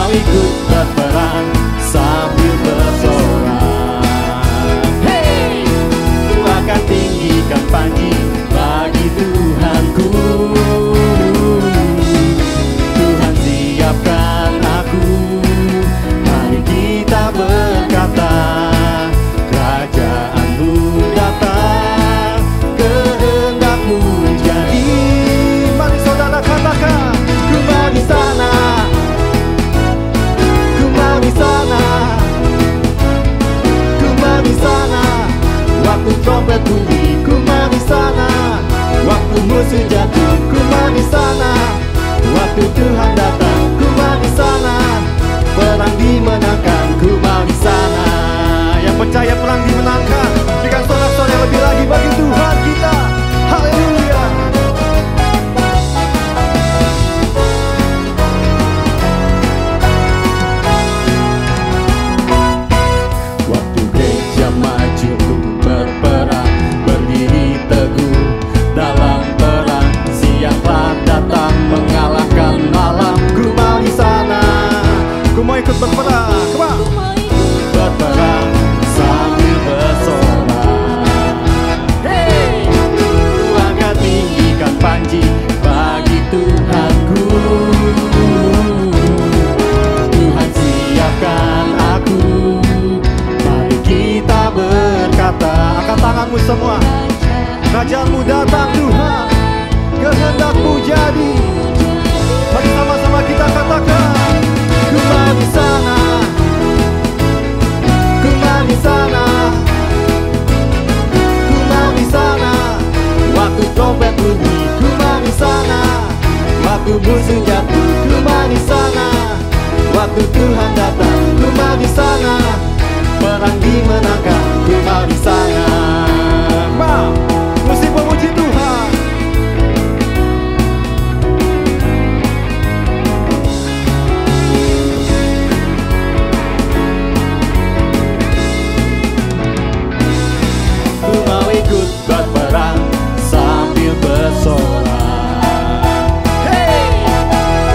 mau ikut berperang sambil bersorak. Hey, ku akan tinggikan panji bagi Tuhanku. Tuhan siapkan aku, mari kita berkata, kerajaanmu datang, kehendakmu jadi. Mari saudara katakan, ku mau di sana, ku mau di sana, ku mau di sana. Waktu trompet bunyi, ku mau di sana. Waktu musuh jatuh, ku mau di sana. Waktu Tuhan datang, ku mau di sana. Perang dimenangkan, ku mau di sana. Yang percaya perang dimenangkan, berikan sorak-sorai lebih lagi bagi Tuhan kita. Haleluya. Waktu gereja maju untuk berperang, berdiri teguh dalam perang, siaplah datang mengalahkan malam. Ku mau di sana, ku mau ikut berperang. Come on. Berperang sambil bersorak. Hey, ku akan tinggikan panji bagi Tuhanku. Tuhan siapkan aku, mari kita berkata. Angkat tanganmu semua, kerajaanmu datang Tuhan, kehendakmu jadi. Mari sama-sama kita katakan, ku mau di sana, ku mau di sana, ku mau di sana. Waktu trompet bunyi, ku mau di sana. Waktu musuh jatuh, ku mau di sana. Waktu Tuhan datang, ku mau di sana. Perang dimenangkan, ku mau di sana. Mau mesti memuji Tuhan. Ku mau ikut berperang sambil bersorak. Hey,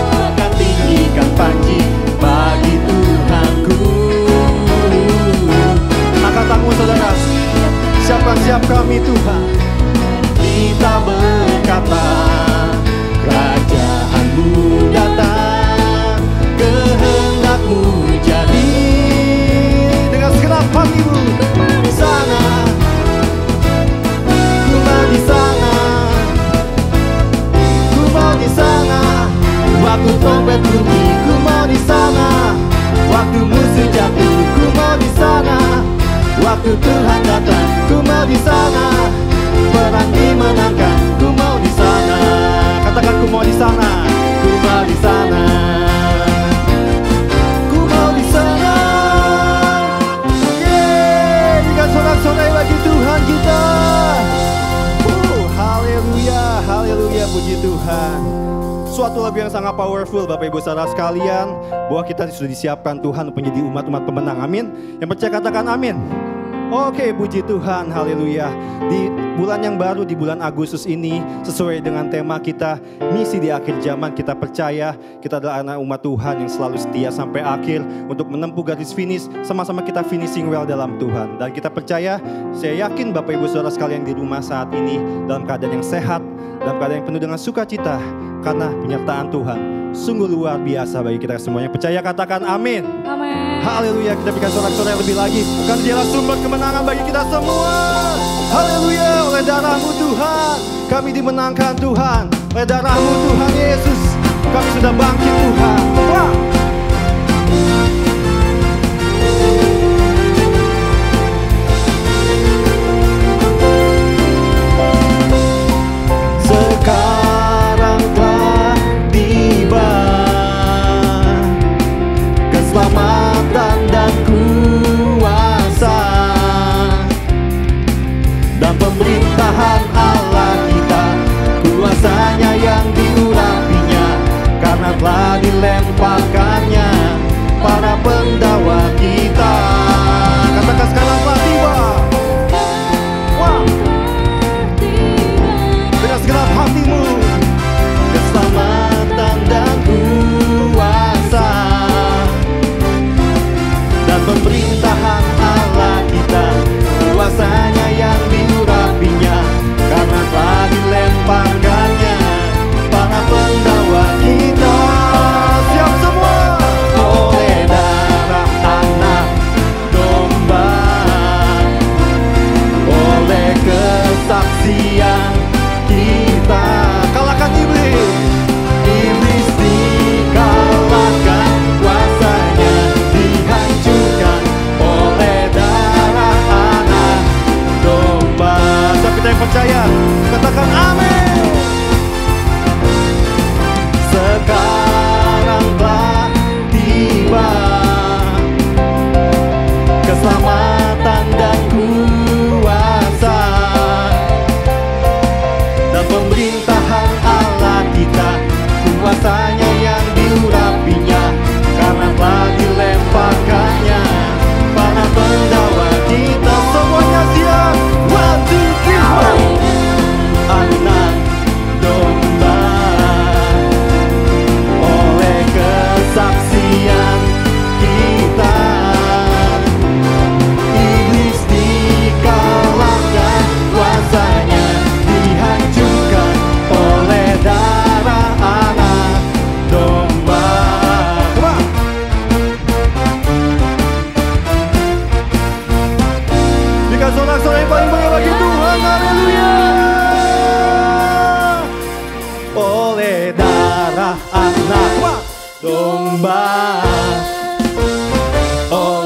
ku akan tinggikan panji bagi Tuhanku. Angkat tanganmu saudara, siap kami Tuhan. Kita berkata, kerajaanmu datang, kehendakmu jadi. Dengan segenap hatimu, di sana, ku mau di sana, ku mau di sana. Waktu trompet bunyi, ku mau di sana. Waktu musuh jatuh, ku mau di sana. Waktu Tuhan datang, ku mau di sana. Perang dimenangkan, ku mau di sana. Katakan, ku mau di sana, ku mau di sana, ku mau di sana. Yeay, berikan sorak-sorai bagi Tuhan kita. Haleluya, haleluya, puji Tuhan. Suatu lagu yang sangat powerful Bapak Ibu Saudara sekalian, bahwa kita sudah disiapkan Tuhan untuk menjadi umat-umat pemenang. Amin. Yang percaya katakan amin. Oke, puji Tuhan, haleluya. Di bulan yang baru, di bulan Agustus ini, sesuai dengan tema kita, misi di akhir zaman, kita percaya kita adalah anak umat Tuhan yang selalu setia sampai akhir untuk menempuh garis finish. Sama-sama kita finishing well dalam Tuhan. Dan kita percaya, saya yakin Bapak Ibu Saudara sekalian di rumah saat ini dalam keadaan yang sehat, dalam keadaan yang penuh dengan sukacita, karena penyertaan Tuhan sungguh luar biasa bagi kita semuanya. Percaya katakan amin. Amin. Haleluya, kita berikan sorak-sorai lebih lagi, karena dialah sumber kemenangan bagi kita semua. Haleluya, oleh darah-Mu Tuhan kami dimenangkan Tuhan. Oleh darah-Mu Tuhan Yesus kami sudah bangkit Tuhan. Wah. Sekarang telah tiba keselamatan dan kuasa dan pemerintahan Allah kita, kuasanya yang diurapinya, karena telah dilemparkan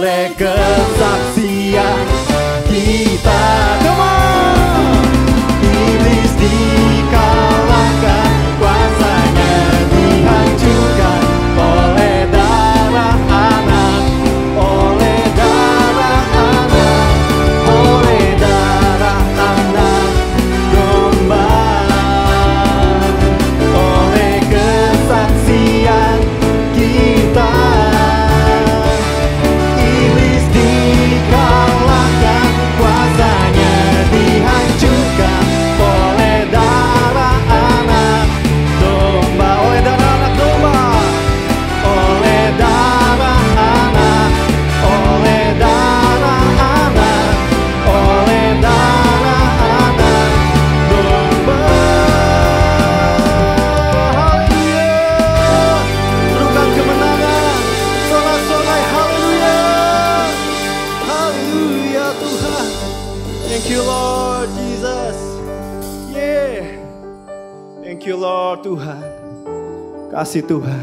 oleh kesaksian kita. Come on! Iblis dikalahkan, kuasanya dihancurkan oleh darah anak, oleh darah anak, oleh darah anak domba, oleh kesaksian kita. Iblis dikalahkan, kuasanya dihancurkan oleh darah anak domba, oleh darah anak domba, oleh darah anak, oleh darah anak, oleh darah anak domba. Haleluya, serukan kemenangan, sorak-sorai haleluya, haleluya Tuhan. Thank you Lord Jesus. Yeah. Thank you Lord Tuhan. Kasih Tuhan,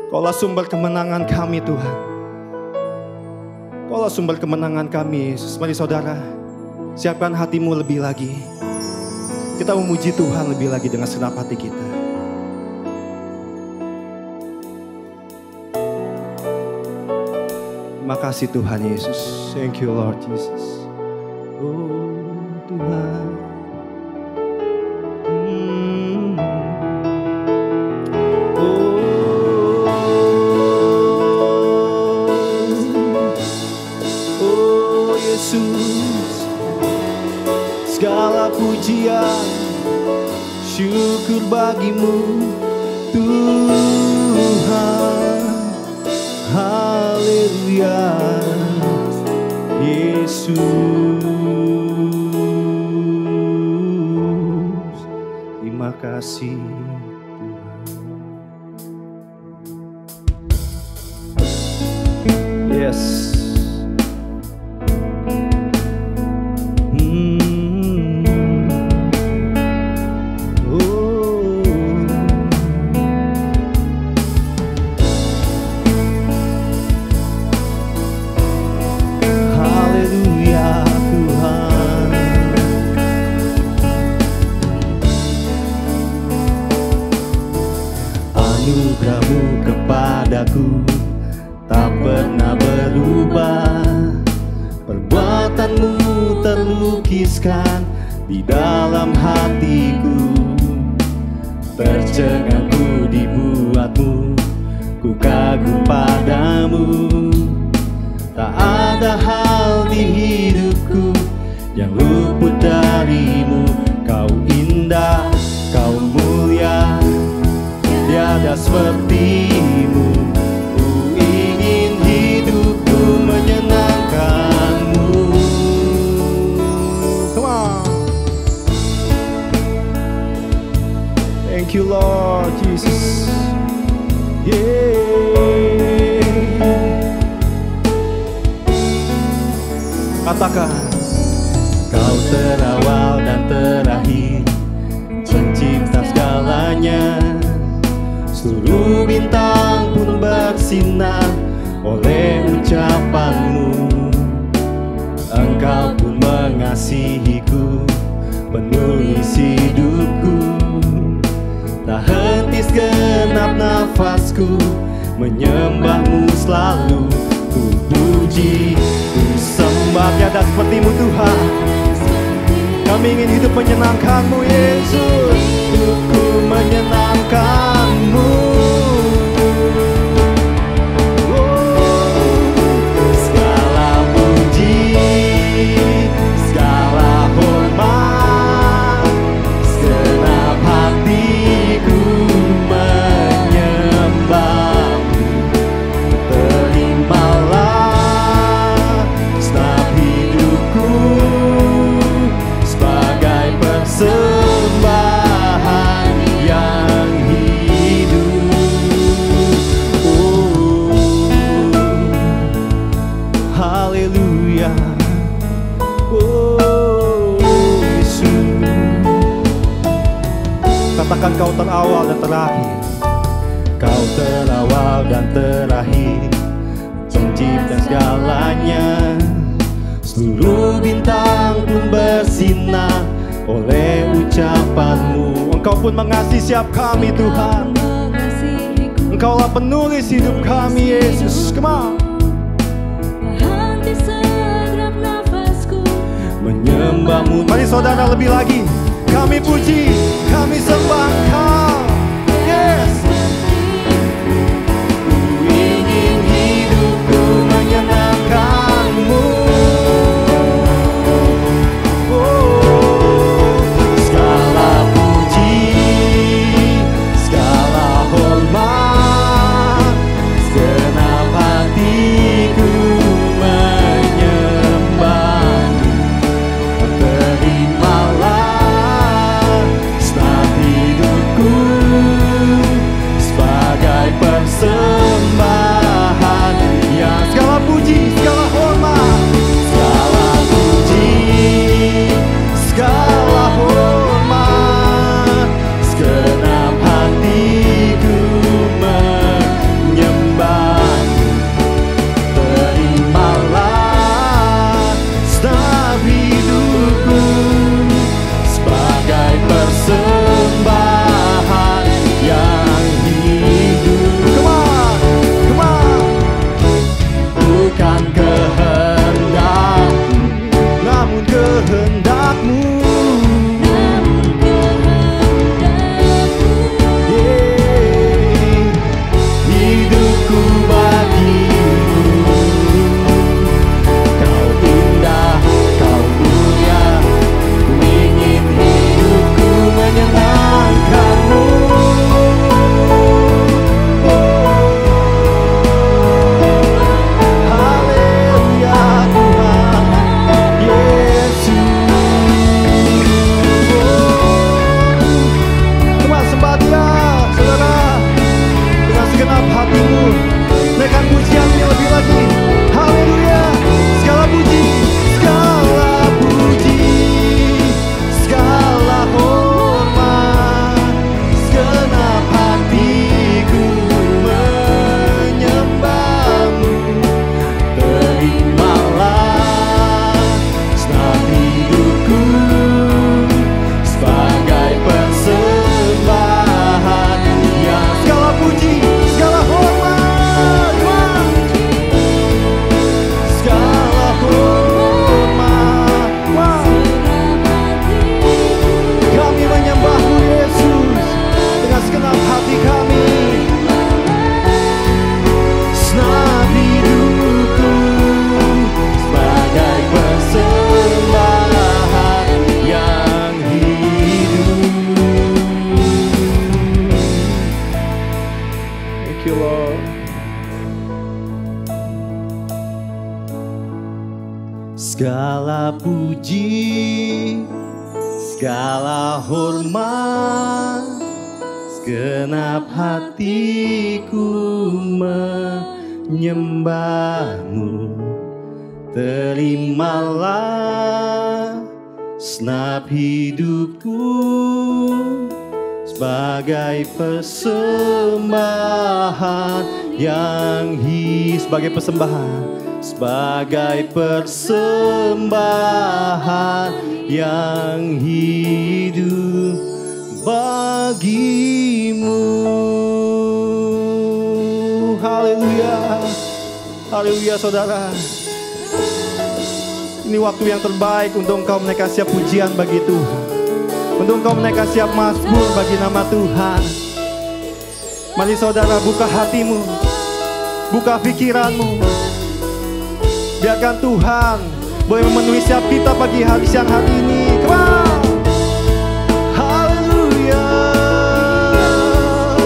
Kaulah sumber kemenangan kami Tuhan. Kaulah sumber kemenangan kami Yesus. Mari saudara, siapkan hatimu lebih lagi. Kita memuji Tuhan lebih lagi dengan segenap hati kita. Terima kasih Tuhan Yesus. Thank you Lord Jesus. Oh Tuhan. Oh Yesus, segala pujian, syukur bagimu Tuhan. Haleluya Yesus. Terima kasih Tuhan. Yes. Anugerahmu kepadaku tak pernah berubah, perbuatanmu terlukiskan di dalam hatiku. Tercengangku dibuatmu, ku kagum padamu. Tak ada hal di hidupku yang luput darimu. Kau indah, kau mulia, tiada sepertimu. Ku ingin hidupku menyenangkanmu. Come on. Thank you Lord Jesus. Yeah. Katakan, Kau terawal dan terakhir, pencipta segalanya. Seluruh bintang pun bersinar oleh ucapanmu. Engkau pun mengasihiku, penulis hidupku. Tak henti segenap nafasku, menyembahmu selalu. Ku puji, ku sembah, tiada sepertimu Tuhan. Kami ingin hidup menyenangkanmu Yesus. Hidupku menyenangkanmu. Segala puji, segala hormat, segenap hatiku menyembahmu. Terimalah segenap hidupku sebagai persembahan yang hidup. Oh, haleluya. Oh, Yesus. Katakan Kau terawal dan terakhir. Kau terawal dan terakhir, pencipta segalanya. Seluruh bintang pun bersinar oleh ucapan-Mu. Engkau pun mengasihi setiap kami Tuhan. Engkaulah penulis hidup kami Yesus. Come on. Menyembah-Mu. Mari saudara lebih lagi. Kami puji, kami sembah Engkau. Yes. Ku ingin hidupku menyenangkan-Mu. Oh, segala puji, segala hormat, segenap hatiku menyembah-Mu. Terimalah segenap hidupku sebagai persembahan yang segala puji, segala hormat, segala puji, segala hormat, segenap hatiku menyembah-Mu. Terimalah segenap hidupku sebagai persembahan yang hidup. Come on, come on. Bukan kehendak-Mu, namun kehendak-Mu. Yeah. Hidupku bagi-Mu. Kau indah, Kau mulia. Ku ingin hidupku menyenangkan-Mu. Haleluya Tuhan Yesus. Cuma sembah Dia, saudara, dengan segenap hatimu. Naikkan pujiannya lebih lagi. Haleluya. Segala puji, segala puji, segala hormat, segenap hatiku menyembah-Mu. Terimalah segenap hidupku sebagai persembahan yang segala puji, segala hormat, segala hormat. Kami menyembah-Mu Yesus dengan segenap hati kami. Segenap hidupku sebagai persembahan yang hidup. Thank you Lord. Segala puji, segala hormat, segenap hatiku menyembah-Mu. Terimalah segenap hidupku sebagai persembahan yang sebagai persembahan yang hidup bagi-Mu. Haleluya. Haleluya saudara. Ini waktu yang terbaik untuk engkau menaikkan setiap pujian bagi Tuhan. Untuk engkau menaikkan setiap mazmur bagi nama Tuhan. Mari saudara, buka hatimu, buka pikiranmu. Biarkan Tuhan boleh memenuhi setiap kita pagi hari siang hari ini. Come on. Haleluya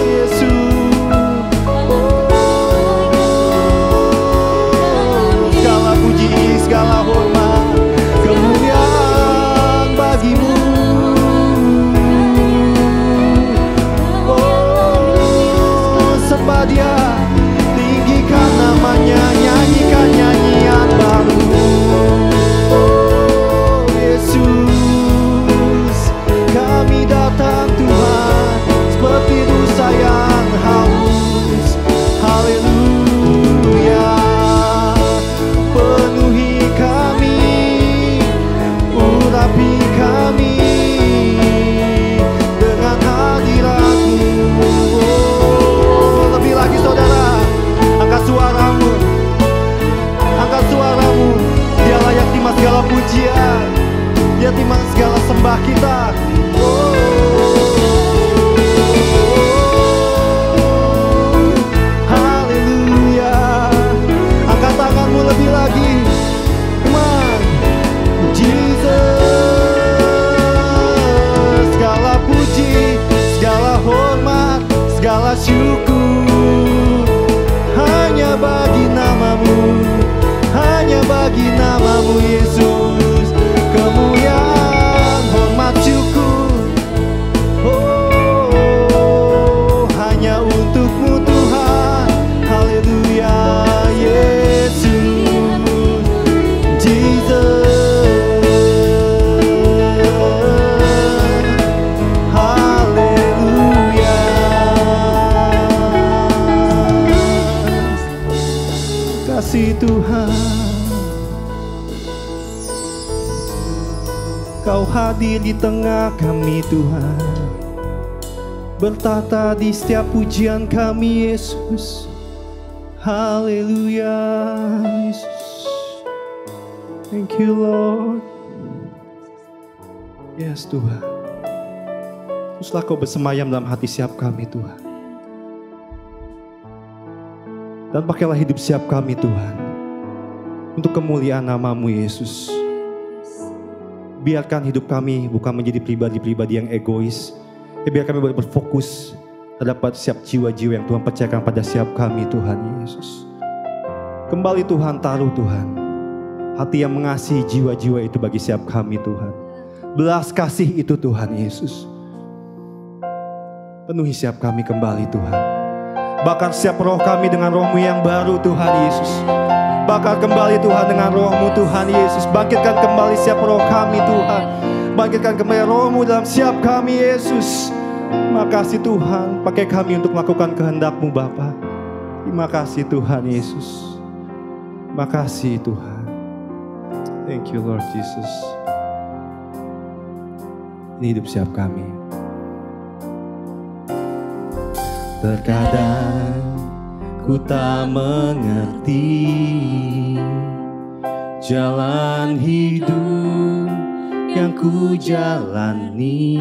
Yesus. Segala puji, segala hormat, kemuliaan bagi-Mu. Sembah Dia, tinggikan namanya, nyanyikan nyanyian baru. Oh Yesus. kasih Tuhan, Kau hadir di tengah kami Tuhan, bertata di setiap pujian kami Yesus. Haleluya Yesus. Thank you Lord. Yes Tuhan. Teruslah Kau bersemayam dalam hati setiap kami Tuhan. Dan pakailah hidup setiap kami Tuhan, untuk kemuliaan nama-Mu Yesus. Biarkan hidup kami bukan menjadi pribadi-pribadi yang egois. Biar kami boleh berfokus terdapat setiap jiwa-jiwa yang Tuhan percayakan pada setiap kami Tuhan Yesus. Kembali Tuhan taruh Tuhan hati yang mengasihi jiwa-jiwa itu bagi setiap kami Tuhan. Belas kasih itu Tuhan Yesus. Penuhi setiap kami kembali Tuhan. Bakar setiap roh kami dengan roh-Mu yang baru Tuhan Yesus. Bakar kembali Tuhan dengan roh-Mu Tuhan Yesus. Bangkitkan kembali setiap roh kami Tuhan. Bangkitkan kembali roh-Mu dalam setiap kami Yesus. Makasih Tuhan, pakai kami untuk melakukan kehendak-Mu Bapa. Terima kasih Tuhan Yesus. Makasih Tuhan. Thank you Lord Jesus. Ini hidup setiap kami. Terkadang ku tak mengerti jalan hidup yang ku jalani,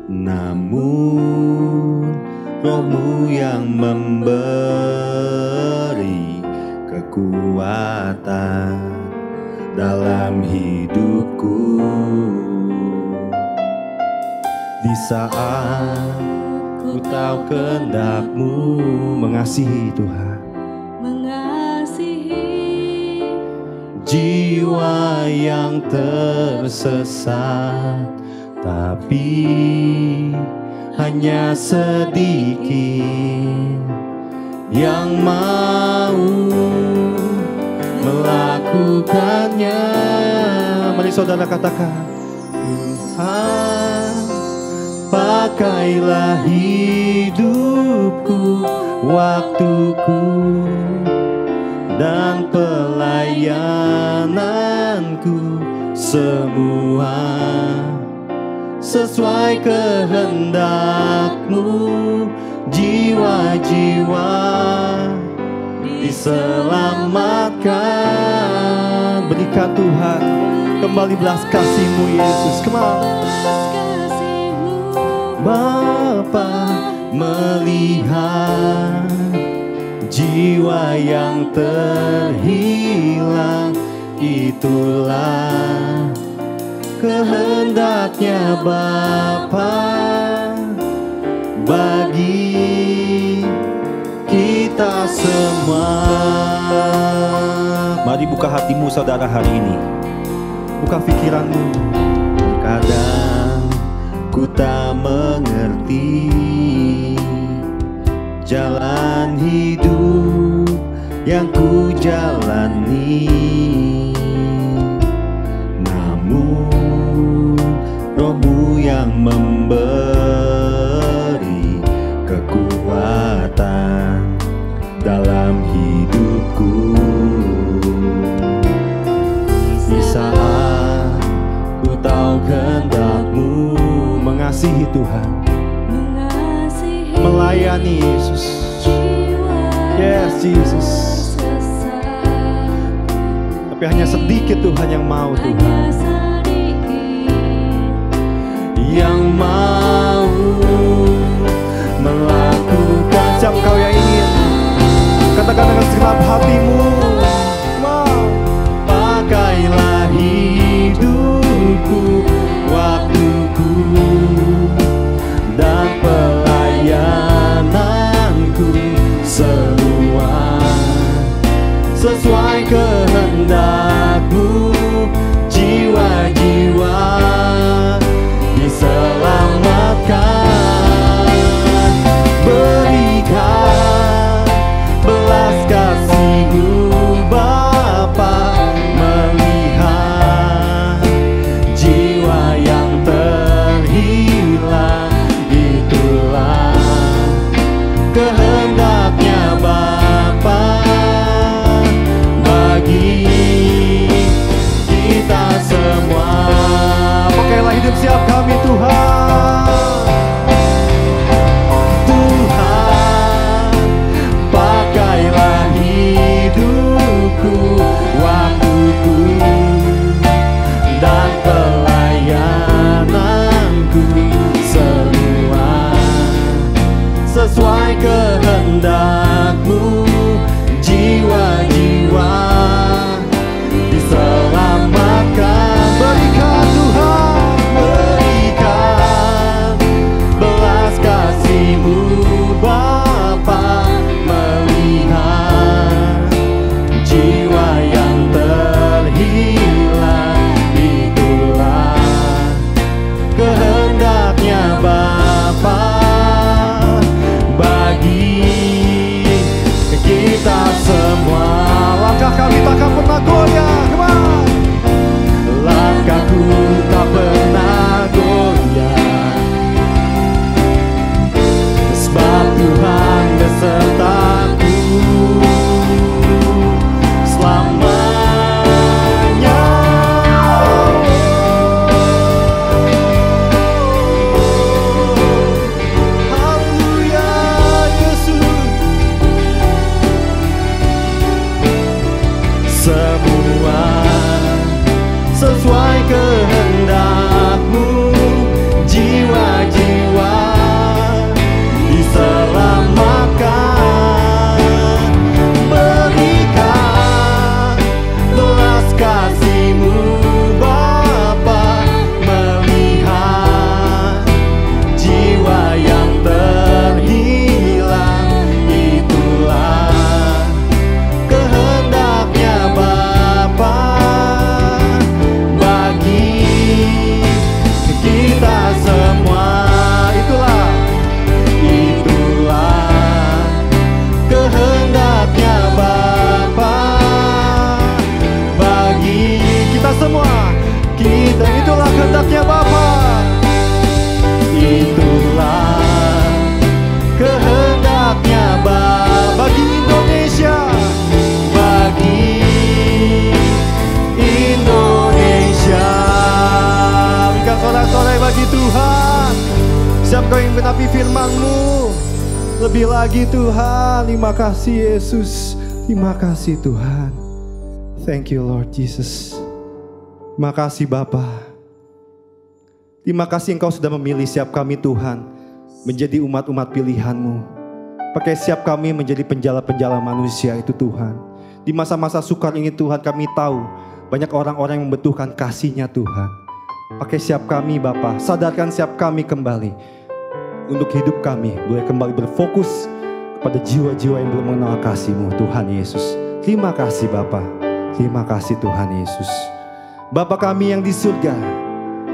namun Roh-Mu yang memberi kekuatan dalam hidupku. Di saat ku tahu kehendak-Mu, mengasihi Tuhan, mengasihi jiwa yang tersesat, tapi hanya sedikit yang mau melakukannya. Mari saudara katakan, Tuhan, pakailah hidupku, waktuku, dan pelayananku, semua sesuai kehendak-Mu. Jiwa-jiwa diselamatkan. Berikan Tuhan kembali belas kasih-Mu Yesus. Come on. Bapa melihat jiwa yang terhilang, itulah kehendak-Nya Bapa bagi kita semua. Mari buka hatimu saudara hari ini. Buka pikiranmu. Kadang ku tak mengerti jalan hidup yang ku jalani, namun Roh-Mu yang memberi kekuatan dalam hidupku. Di saat ku tahu kehendak-Mu, mengasihi Tuhan, melayani Yesus. Yes Jesus. Tapi hanya sedikit Tuhan yang mau Tuhan, yang mau melakukan. Siapa kau yang ingin, katakan dengan segenap hatimu. Pakailah hidupku, waktuku, dan pelayananku, semua sesuai kehendak-Mu. Jiwa-jiwa diselamatkan. Lebih lagi Tuhan. Terima kasih Yesus. Terima kasih Tuhan. Thank you Lord Jesus. Terima kasih Bapa. Terima kasih Engkau sudah memilih siap kami Tuhan menjadi umat-umat pilihan-Mu. Pakai siap kami menjadi penjala-penjala manusia itu Tuhan. Di masa-masa sukar ini Tuhan, kami tahu banyak orang-orang yang membutuhkan kasih-Nya Tuhan. Pakai siap kami Bapa, sadarkan siap kami kembali. Untuk hidup kami boleh kembali berfokus kepada jiwa-jiwa yang belum mengenal kasih-Mu Tuhan Yesus. Terima kasih Bapa. Terima kasih Tuhan Yesus. Bapa kami yang di surga,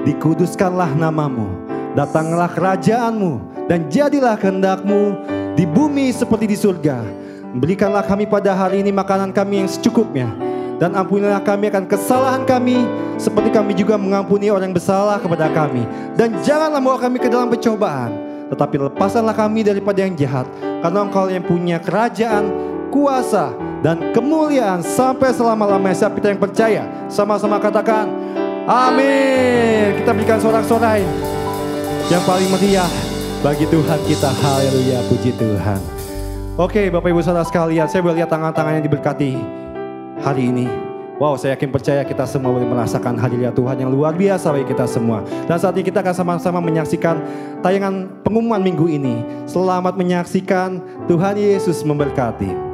dikuduskanlah nama-Mu, datanglah kerajaan-Mu, dan jadilah kehendak-Mu di bumi seperti di surga. Berikanlah kami pada hari ini makanan kami yang secukupnya, dan ampunilah kami akan kesalahan kami seperti kami juga mengampuni orang yang bersalah kepada kami. Dan janganlah bawa kami ke dalam pencobaan, tetapi lepaskanlah kami daripada yang jahat, karena Engkau yang punya kerajaan, kuasa, dan kemuliaan sampai selama-lamanya. Siapa kita yang percaya? Sama-sama katakan amin. Kita berikan sorak-sorai yang paling meriah bagi Tuhan kita. Haleluya, puji Tuhan. Oke Bapak Ibu Saudara sekalian, saya boleh lihat tangan-tangan yang diberkati hari ini. Wow, saya yakin percaya kita semua boleh merasakan hadirat Tuhan yang luar biasa bagi kita semua. Dan saat ini kita akan sama-sama menyaksikan tayangan pengumuman minggu ini. Selamat menyaksikan, Tuhan Yesus memberkati.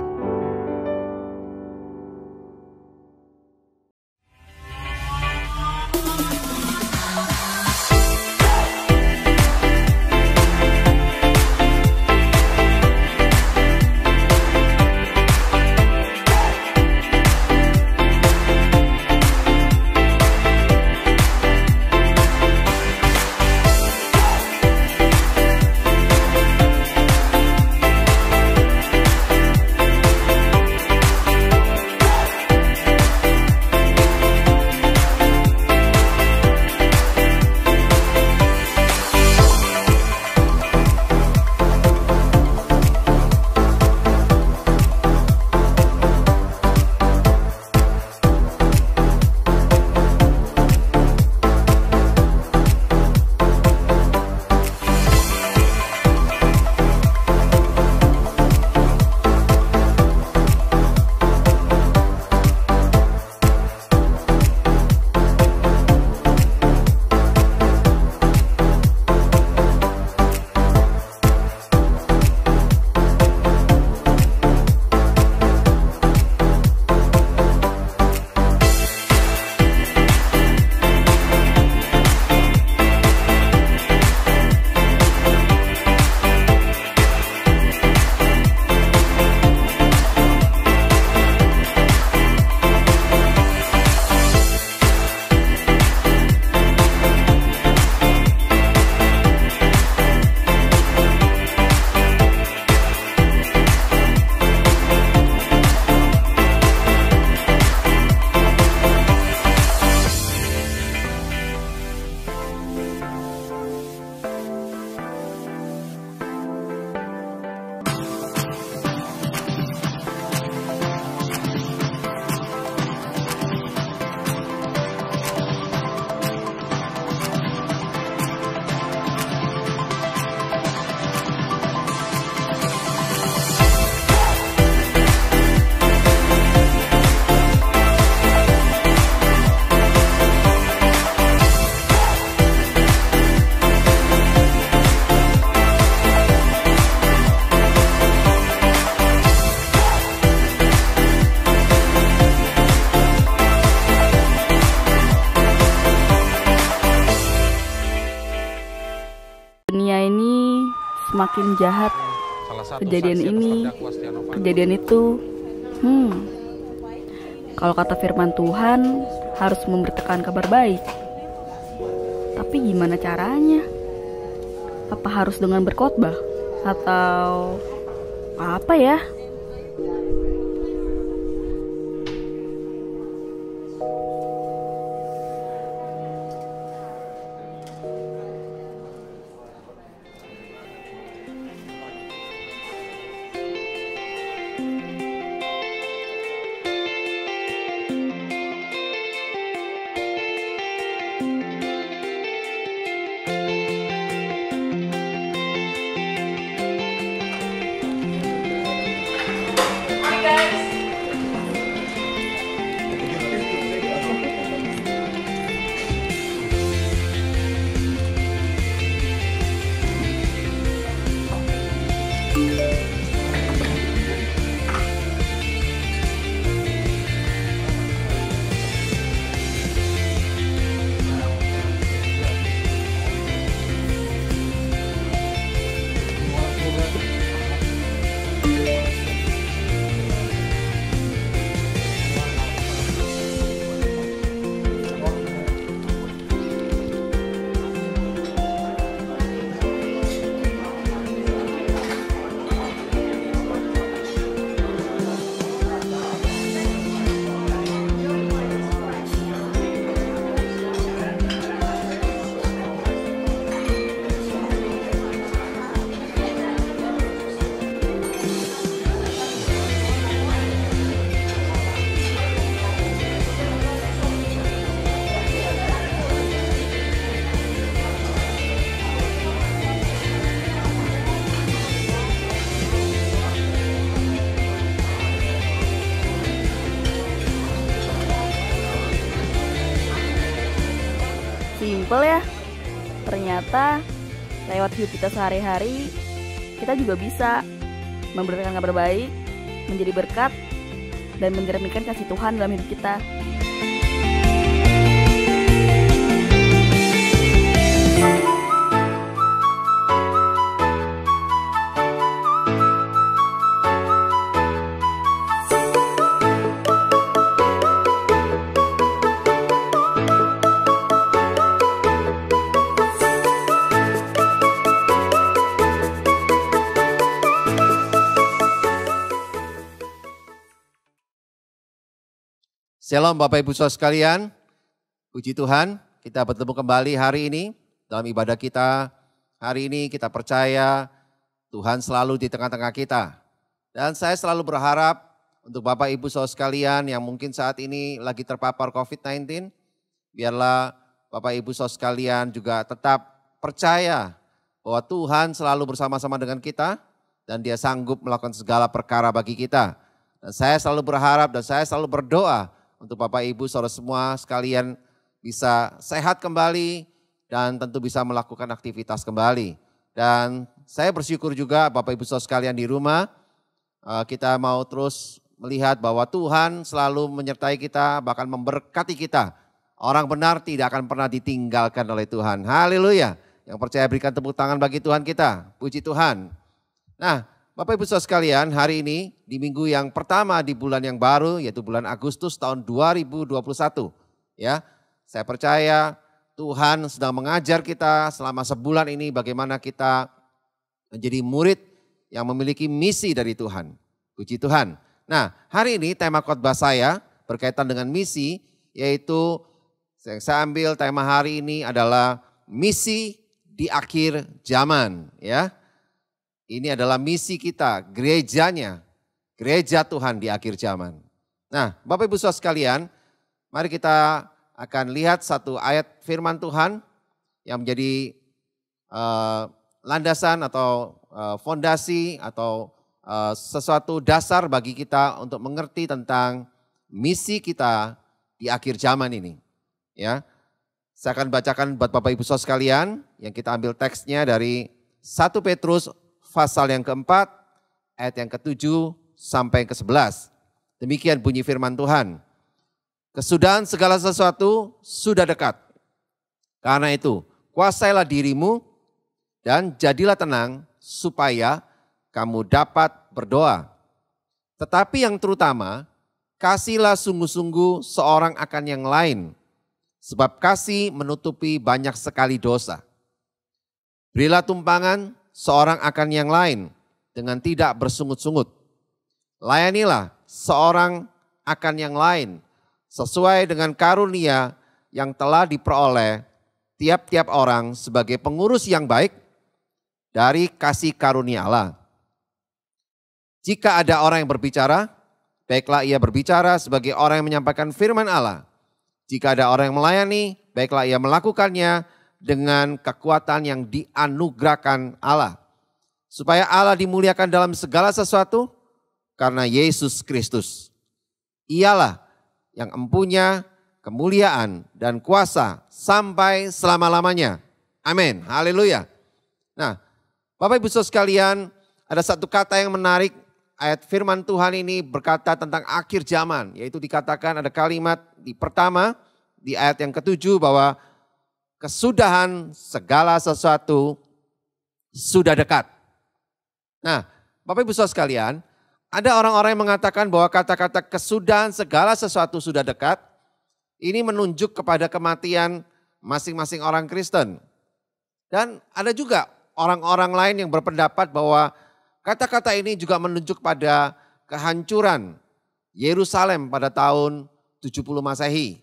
semakin jahat. Kejadian ini, kejadian itu. Kalau kata firman Tuhan, harus memberitakan kabar baik. Tapi gimana caranya? Apa harus dengan berkhotbah? Atau apa ya? Simple ya. Ternyata lewat hidup kita sehari-hari, kita juga bisa memberitakan kabar baik, menjadi berkat, dan mencerminkan kasih Tuhan dalam hidup kita. Shalom Bapak Ibu Saudara sekalian, puji Tuhan kita bertemu kembali hari ini dalam ibadah kita. Hari ini kita percaya Tuhan selalu di tengah-tengah kita. Dan saya selalu berharap untuk Bapak Ibu Saudara sekalian yang mungkin saat ini lagi terpapar COVID-19, biarlah Bapak Ibu Saudara sekalian juga tetap percaya bahwa Tuhan selalu bersama-sama dengan kita dan Dia sanggup melakukan segala perkara bagi kita. Dan saya selalu berharap dan saya selalu berdoa untuk Bapak Ibu saudara semua sekalian bisa sehat kembali dan tentu bisa melakukan aktivitas kembali. Dan saya bersyukur juga Bapak Ibu saudara sekalian di rumah, kita mau terus melihat bahwa Tuhan selalu menyertai kita, bahkan memberkati kita. Orang benar tidak akan pernah ditinggalkan oleh Tuhan. Haleluya. Yang percaya berikan tepuk tangan bagi Tuhan kita. Puji Tuhan. Nah, Bapak Ibu saudara sekalian, hari ini di minggu yang pertama di bulan yang baru yaitu bulan Agustus tahun 2021. Ya, saya percaya Tuhan sedang mengajar kita selama sebulan ini bagaimana kita menjadi murid yang memiliki misi dari Tuhan. Puji Tuhan. Nah, hari ini tema khotbah saya berkaitan dengan misi, yaitu yang saya ambil tema hari ini adalah misi di akhir zaman, ya. Ini adalah misi kita, gerejanya, gereja Tuhan di akhir zaman. Nah, Bapak Ibu Saudara sekalian, mari kita akan lihat satu ayat firman Tuhan yang menjadi landasan atau fondasi atau sesuatu dasar bagi kita untuk mengerti tentang misi kita di akhir zaman ini. Ya, saya akan bacakan buat Bapak Ibu Saudara sekalian yang kita ambil teksnya dari 1 Petrus pasal yang keempat, ayat yang ke-7 sampai yang ke-11. Demikian bunyi firman Tuhan. Kesudahan segala sesuatu sudah dekat. Karena itu, kuasailah dirimu dan jadilah tenang supaya kamu dapat berdoa. Tetapi yang terutama, kasihlah sungguh-sungguh seorang akan yang lain. Sebab kasih menutupi banyak sekali dosa. Berilah tumpangan seorang akan yang lain dengan tidak bersungut-sungut. Layanilah seorang akan yang lain sesuai dengan karunia yang telah diperoleh tiap-tiap orang sebagai pengurus yang baik dari kasih karunia Allah. Jika ada orang yang berbicara, baiklah ia berbicara sebagai orang yang menyampaikan firman Allah. Jika ada orang yang melayani, baiklah ia melakukannya dengan kekuatan yang dianugerahkan Allah. Supaya Allah dimuliakan dalam segala sesuatu karena Yesus Kristus. Ialah yang empunya kemuliaan dan kuasa sampai selama-lamanya. Amin. Haleluya. Nah, Bapak Ibu Saudara sekalian, ada satu kata yang menarik. Ayat firman Tuhan ini berkata tentang akhir zaman. Yaitu dikatakan ada kalimat di pertama, di ayat yang ke-7 bahwa kesudahan segala sesuatu sudah dekat. Nah, Bapak Ibu Saudara sekalian, ada orang-orang yang mengatakan bahwa kata-kata kesudahan segala sesuatu sudah dekat, ini menunjuk kepada kematian masing-masing orang Kristen. Dan ada juga orang-orang lain yang berpendapat bahwa kata-kata ini juga menunjuk pada kehancuran Yerusalem pada tahun 70 Masehi.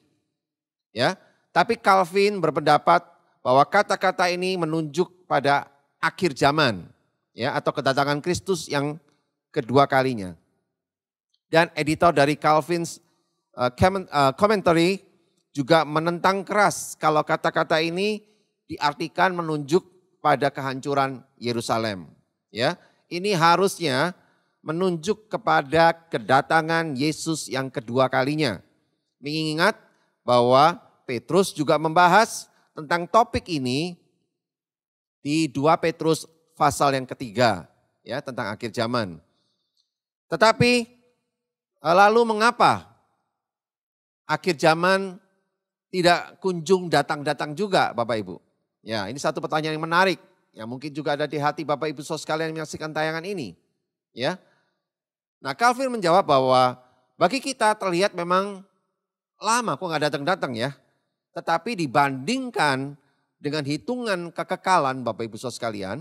Ya, tapi Calvin berpendapat bahwa kata-kata ini menunjuk pada akhir zaman, ya, atau kedatangan Kristus yang kedua kalinya. Dan editor dari Calvin's Commentary juga menentang keras kalau kata-kata ini diartikan menunjuk pada kehancuran Yerusalem. Ya, ini harusnya menunjuk kepada kedatangan Yesus yang kedua kalinya. Mengingat bahwa Petrus juga membahas tentang topik ini di 2 Petrus pasal yang ketiga, ya, tentang akhir zaman. Tetapi lalu mengapa akhir zaman tidak kunjung datang-datang juga Bapak Ibu? Ya, ini satu pertanyaan yang menarik. Ya, mungkin juga ada di hati Bapak Ibu saudara sekalian yang menyaksikan tayangan ini. Ya. Nah, Calvin menjawab bahwa bagi kita terlihat memang lama kok nggak datang-datang ya. Tetapi dibandingkan dengan hitungan kekekalan Bapak Ibu saudara sekalian,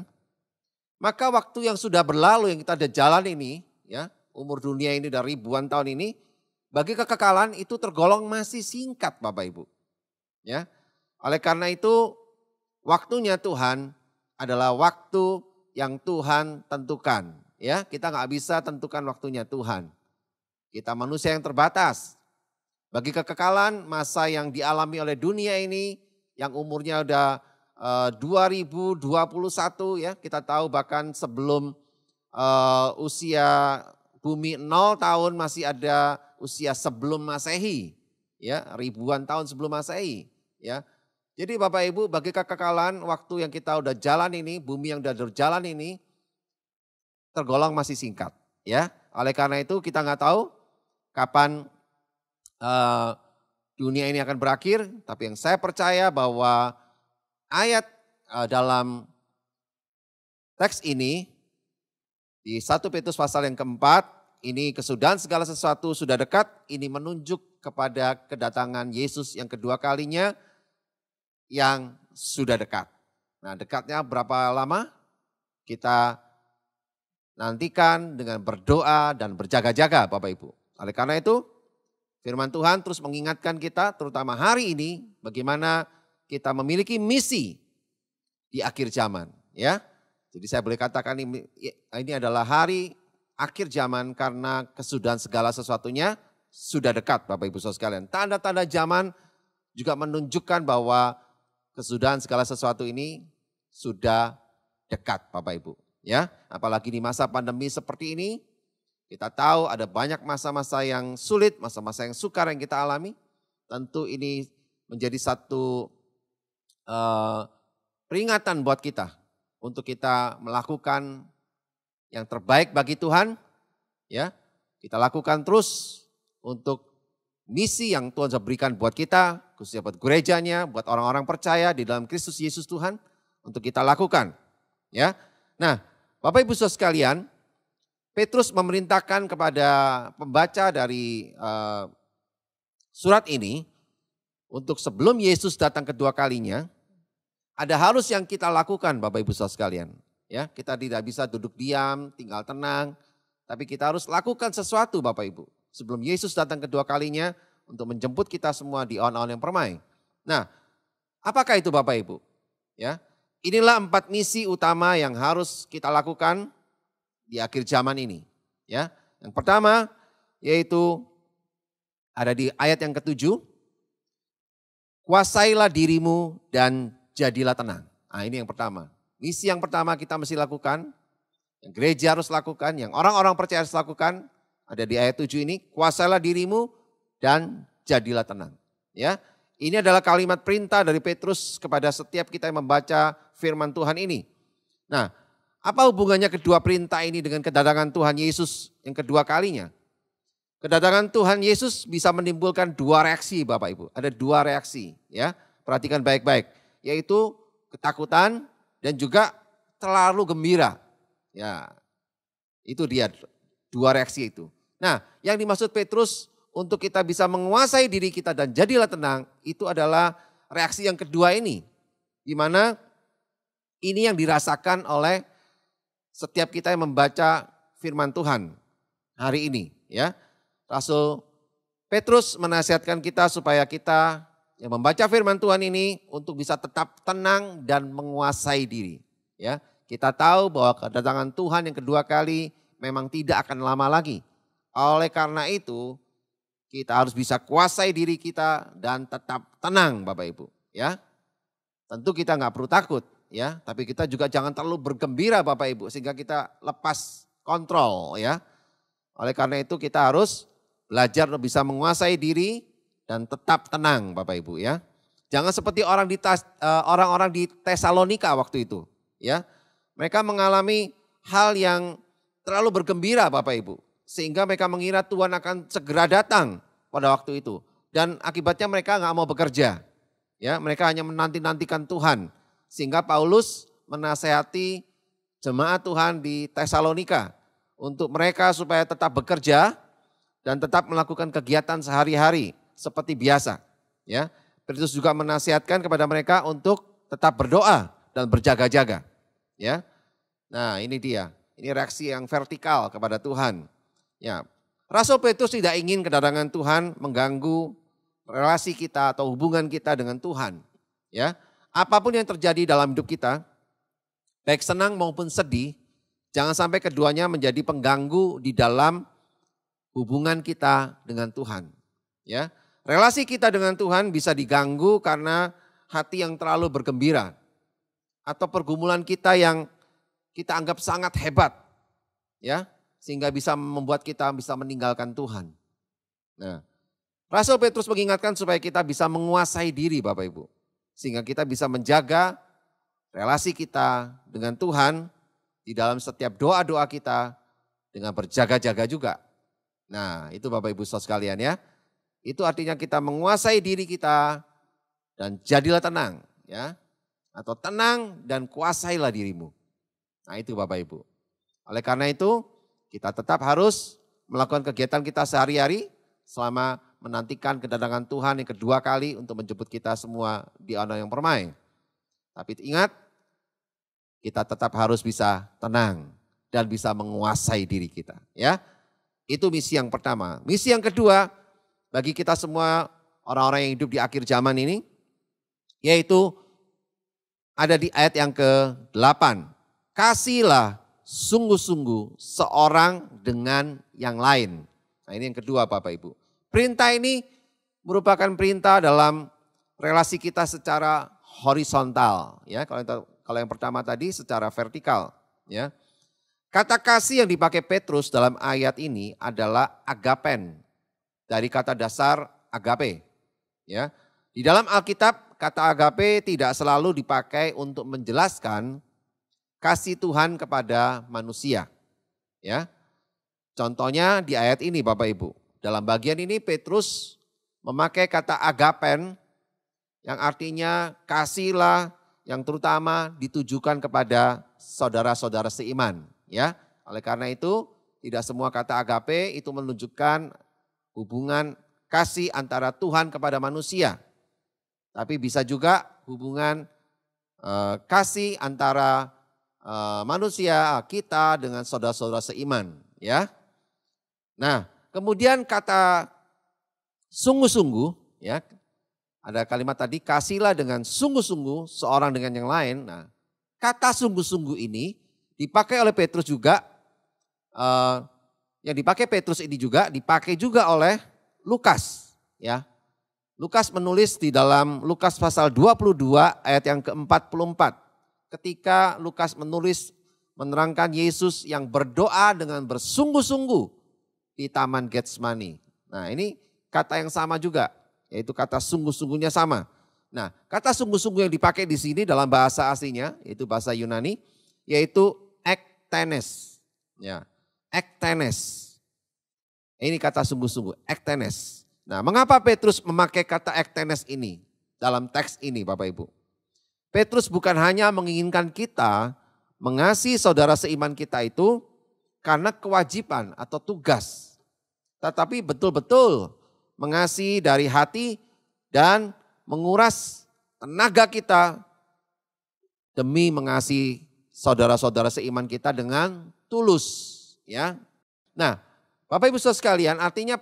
maka waktu yang sudah berlalu yang kita ada jalan ini, ya, umur dunia ini udah ribuan tahun ini, bagi kekekalan itu tergolong masih singkat Bapak Ibu. Ya. Oleh karena itu waktunya Tuhan adalah waktu yang Tuhan tentukan. Ya, kita nggak bisa tentukan waktunya Tuhan. Kita manusia yang terbatas. Bagi kekekalan masa yang dialami oleh dunia ini yang umurnya udah 2021 ya, kita tahu bahkan sebelum usia bumi 0 tahun masih ada usia sebelum Masehi, ya, ribuan tahun sebelum Masehi, ya. Jadi Bapak Ibu, bagi kekekalan waktu yang kita udah jalan ini, bumi yang udah berjalan ini tergolong masih singkat, ya. Oleh karena itu kita nggak tahu kapan dunia ini akan berakhir, tapi yang saya percaya bahwa ayat dalam teks ini di 1 Petrus pasal yang keempat, ini kesudahan segala sesuatu sudah dekat, ini menunjuk kepada kedatangan Yesus yang kedua kalinya yang sudah dekat. Nah, dekatnya berapa lama? Kita nantikan dengan berdoa dan berjaga-jaga Bapak Ibu. Oleh karena itu firman Tuhan terus mengingatkan kita terutama hari ini bagaimana kita memiliki misi di akhir zaman, ya. Jadi saya boleh katakan ini adalah hari akhir zaman karena kesudahan segala sesuatunya sudah dekat Bapak Ibu saudara sekalian. Tanda-tanda zaman juga menunjukkan bahwa kesudahan segala sesuatu ini sudah dekat Bapak Ibu, ya. Apalagi di masa pandemi seperti ini, kita tahu ada banyak masa-masa yang sulit, masa-masa yang sukar yang kita alami. Tentu ini menjadi satu peringatan buat kita untuk kita melakukan yang terbaik bagi Tuhan, ya. Kita lakukan terus untuk misi yang Tuhan sudah berikan buat kita, khususnya buat gerejanya, buat orang-orang percaya di dalam Kristus Yesus Tuhan, untuk kita lakukan, ya. Nah, Bapak Ibu saudara sekalian, Petrus memerintahkan kepada pembaca dari surat ini untuk sebelum Yesus datang kedua kalinya, ada harus yang kita lakukan Bapak Ibu saudara sekalian. Ya, kita tidak bisa duduk diam, tinggal tenang, tapi kita harus lakukan sesuatu Bapak Ibu. Sebelum Yesus datang kedua kalinya untuk menjemput kita semua di awan-awan yang permai. Nah, apakah itu Bapak Ibu? Ya, inilah 4 misi utama yang harus kita lakukan di akhir zaman ini. Ya, yang pertama yaitu ada di ayat yang ke-7. Kuasailah dirimu dan jadilah tenang. Nah, ini yang pertama. Misi yang pertama kita mesti lakukan, yang gereja harus lakukan, yang orang-orang percaya harus lakukan, ada di ayat 7 ini, kuasailah dirimu dan jadilah tenang. Ya, ini adalah kalimat perintah dari Petrus kepada setiap kita yang membaca firman Tuhan ini. Nah, apa hubungannya kedua perintah ini dengan kedatangan Tuhan Yesus yang kedua kalinya? Kedatangan Tuhan Yesus bisa menimbulkan 2 reaksi Bapak Ibu. Ada 2 reaksi, ya. Perhatikan baik-baik, yaitu ketakutan dan juga terlalu gembira. Ya, itu dia 2 reaksi itu. Nah, yang dimaksud Petrus untuk kita bisa menguasai diri kita dan jadilah tenang, itu adalah reaksi yang kedua ini. Di mana ini yang dirasakan oleh setiap kita yang membaca firman Tuhan hari ini. Ya, Rasul Petrus menasihatkan kita supaya kita yang membaca firman Tuhan ini untuk bisa tetap tenang dan menguasai diri. Ya, kita tahu bahwa kedatangan Tuhan yang kedua kali memang tidak akan lama lagi. Oleh karena itu, kita harus bisa kuasai diri kita dan tetap tenang Bapak Ibu. Ya, tentu kita nggak perlu takut, ya, tapi kita juga jangan terlalu bergembira Bapak Ibu sehingga kita lepas kontrol, ya. Oleh karena itu kita harus belajar untuk bisa menguasai diri dan tetap tenang Bapak Ibu, ya. Jangan seperti orang-orang di Tesalonika waktu itu, ya. Mereka mengalami hal yang terlalu bergembira Bapak Ibu, sehingga mereka mengira Tuhan akan segera datang pada waktu itu, dan akibatnya mereka nggak mau bekerja, ya. Mereka hanya menanti-nantikan Tuhan, sehingga Paulus menasehati jemaat Tuhan di Tesalonika untuk mereka supaya tetap bekerja dan tetap melakukan kegiatan sehari-hari seperti biasa, ya. Petrus juga menasihatkan kepada mereka untuk tetap berdoa dan berjaga-jaga, ya. Nah, ini dia. Ini reaksi yang vertikal kepada Tuhan. Ya. Rasul Petrus tidak ingin kedatangan Tuhan mengganggu relasi kita atau hubungan kita dengan Tuhan, ya. Apapun yang terjadi dalam hidup kita, baik senang maupun sedih, jangan sampai keduanya menjadi pengganggu di dalam hubungan kita dengan Tuhan, ya. Relasi kita dengan Tuhan bisa diganggu karena hati yang terlalu bergembira atau pergumulan kita yang kita anggap sangat hebat, ya, sehingga bisa membuat kita bisa meninggalkan Tuhan. Nah, Rasul Petrus mengingatkan supaya kita bisa menguasai diri Bapak Ibu, sehingga kita bisa menjaga relasi kita dengan Tuhan di dalam setiap doa-doa kita dengan berjaga-jaga juga. Nah, itu Bapak Ibu Saudara sekalian, ya. Itu artinya kita menguasai diri kita dan jadilah tenang, ya. Atau tenang dan kuasailah dirimu. Nah, itu Bapak Ibu. Oleh karena itu, kita tetap harus melakukan kegiatan kita sehari-hari selama menantikan kedatangan Tuhan yang kedua kali untuk menjemput kita semua di danau yang permai. Tapi ingat, kita tetap harus bisa tenang dan bisa menguasai diri kita, ya. Itu misi yang pertama. Misi yang kedua, bagi kita semua orang-orang yang hidup di akhir zaman ini, yaitu ada di ayat yang ke-8. Kasihlah sungguh-sungguh seorang dengan yang lain. Nah, ini yang kedua Bapak Ibu. Perintah ini merupakan perintah dalam relasi kita secara horizontal, ya. Kalau yang pertama tadi secara vertikal, ya. Kata kasih yang dipakai Petrus dalam ayat ini adalah agapen. Dari kata dasar agape, ya. Di dalam Alkitab kata agape tidak selalu dipakai untuk menjelaskan kasih Tuhan kepada manusia, ya. Contohnya di ayat ini Bapak Ibu. Dalam bagian ini Petrus memakai kata agapen yang artinya kasihlah yang terutama ditujukan kepada saudara-saudara seiman, ya. Oleh karena itu tidak semua kata agape itu menunjukkan hubungan kasih antara Tuhan kepada manusia. Tapi bisa juga hubungan kasih antara manusia kita dengan saudara-saudara seiman, ya. Nah, kemudian kata sungguh-sungguh, ya. Ada kalimat tadi kasihlah dengan sungguh-sungguh seorang dengan yang lain. Nah, kata sungguh-sungguh ini dipakai oleh Petrus juga. Yang dipakai Petrus ini juga dipakai juga oleh Lukas, ya. Lukas menulis di dalam Lukas pasal 22 ayat yang ke-44. Ketika Lukas menerangkan Yesus yang berdoa dengan bersungguh-sungguh di Taman Getsemani. Nah, ini kata yang sama juga, yaitu kata sungguh-sungguhnya sama. Nah, kata sungguh-sungguh yang dipakai di sini dalam bahasa aslinya, yaitu bahasa Yunani, yaitu ektenes, ya. Ektenes. Ini kata sungguh-sungguh, ektenes. Nah, mengapa Petrus memakai kata ektenes ini dalam teks ini Bapak Ibu? Petrus bukan hanya menginginkan kita mengasihi saudara seiman kita itu karena kewajiban atau tugas. Tetapi betul-betul mengasihi dari hati dan menguras tenaga kita demi mengasihi saudara-saudara seiman kita dengan tulus. Ya, nah Bapak Ibu Saudara sekalian, artinya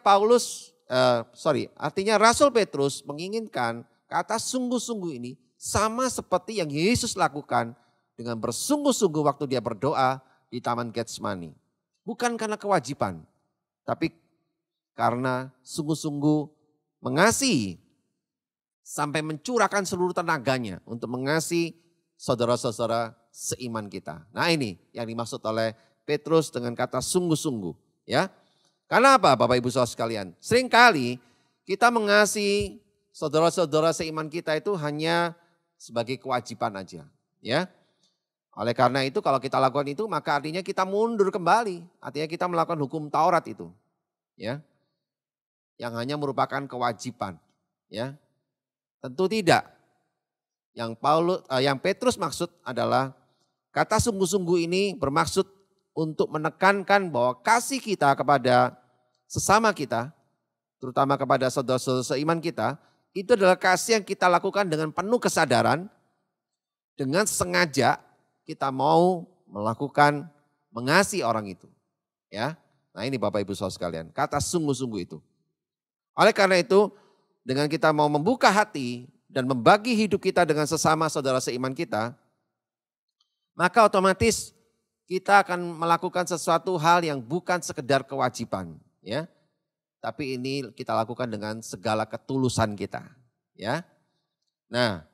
Rasul Petrus menginginkan kata sungguh-sungguh ini sama seperti yang Yesus lakukan dengan bersungguh-sungguh waktu dia berdoa di Taman Getsemani. Bukan karena kewajiban, tapi karena sungguh-sungguh mengasihi sampai mencurahkan seluruh tenaganya untuk mengasihi saudara-saudara seiman kita. Nah, ini yang dimaksud oleh Petrus dengan kata sungguh-sungguh, ya. Karena apa Bapak Ibu Saudara sekalian? Seringkali kita mengasihi saudara-saudara seiman kita itu hanya sebagai kewajiban aja, ya. Oleh karena itu kalau kita lakukan itu maka artinya kita mundur kembali, artinya kita melakukan hukum Taurat itu, ya. Yang hanya merupakan kewajiban, ya. Tentu tidak. Yang Petrus maksud adalah kata sungguh-sungguh ini bermaksud untuk menekankan bahwa kasih kita kepada sesama kita, terutama kepada saudara-saudara seiman kita, itu adalah kasih yang kita lakukan dengan penuh kesadaran, dengan sengaja kita mau melakukan mengasihi orang itu. Ya, nah ini Bapak Ibu Saudara sekalian, kata sungguh-sungguh itu. Oleh karena itu, dengan kita mau membuka hati dan membagi hidup kita dengan sesama saudara seiman kita, maka otomatis kita akan melakukan sesuatu hal yang bukan sekedar kewajiban, ya. Tapi ini kita lakukan dengan segala ketulusan kita, ya. Nah,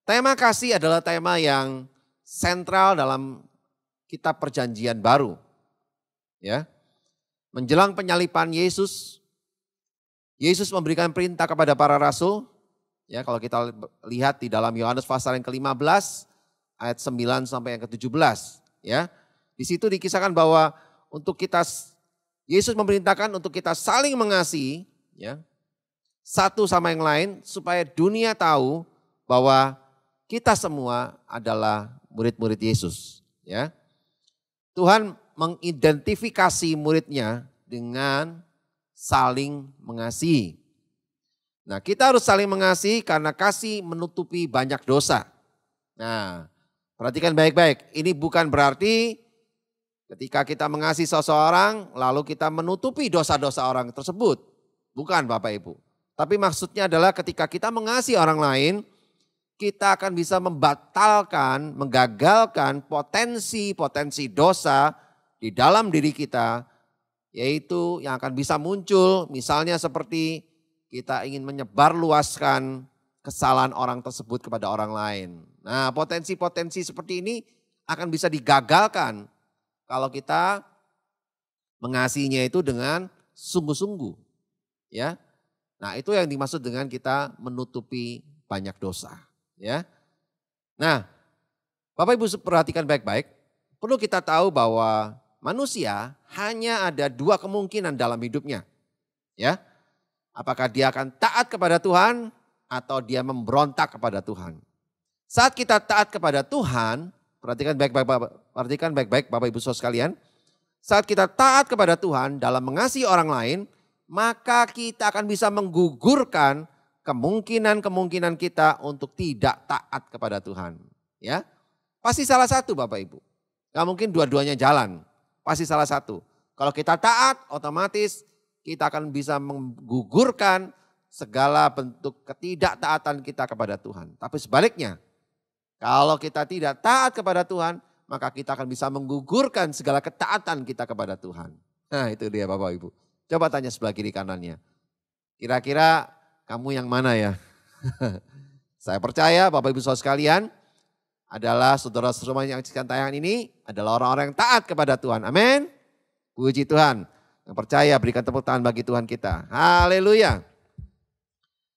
tema kasih adalah tema yang sentral dalam kitab Perjanjian Baru, ya. Menjelang penyaliban Yesus memberikan perintah kepada para rasul. Ya, kalau kita lihat di dalam Yohanes pasal yang ke-15 ayat 9 sampai yang ke-17, ya. Di situ dikisahkan bahwa Yesus memerintahkan untuk kita saling mengasihi, ya. Satu sama yang lain supaya dunia tahu bahwa kita semua adalah murid-murid Yesus, ya. Tuhan mengidentifikasi muridnya dengan saling mengasihi. Nah, kita harus saling mengasihi karena kasih menutupi banyak dosa. Nah, perhatikan baik-baik. Ini bukan berarti ketika kita mengasihi seseorang lalu kita menutupi dosa-dosa orang tersebut. Bukan Bapak Ibu. Tapi maksudnya adalah ketika kita mengasihi orang lain, kita akan bisa membatalkan, menggagalkan potensi-potensi dosa di dalam diri kita. Yaitu yang akan bisa muncul misalnya seperti kita ingin menyebarluaskan kesalahan orang tersebut kepada orang lain. Nah, potensi-potensi seperti ini akan bisa digagalkan kalau kita mengasihinya itu dengan sungguh-sungguh, ya. Nah, itu yang dimaksud dengan kita menutupi banyak dosa, ya. Nah, Bapak Ibu perhatikan baik-baik, perlu kita tahu bahwa manusia hanya ada dua kemungkinan dalam hidupnya, ya. Apakah dia akan taat kepada Tuhan atau dia memberontak kepada Tuhan. Saat kita taat kepada Tuhan, perhatikan baik-baik Bapak Ibu Saudara sekalian. Saat kita taat kepada Tuhan dalam mengasihi orang lain, maka kita akan bisa menggugurkan kemungkinan-kemungkinan kita untuk tidak taat kepada Tuhan. Ya, pasti salah satu Bapak Ibu. Gak mungkin dua-duanya jalan, pasti salah satu. Kalau kita taat, otomatis kita akan bisa menggugurkan segala bentuk ketidaktaatan kita kepada Tuhan. Tapi sebaliknya, kalau kita tidak taat kepada Tuhan, maka kita akan bisa menggugurkan segala ketaatan kita kepada Tuhan. Nah, itu dia Bapak Ibu. Coba tanya sebelah kiri kanannya. Kira-kira kamu yang mana ya? Saya percaya Bapak Ibu Saudara sekalian adalah saudara-saudara yang menyaksikan tayangan ini adalah orang-orang yang taat kepada Tuhan. Amin. Puji Tuhan. Yang percaya berikan tepuk tangan bagi Tuhan kita. Haleluya.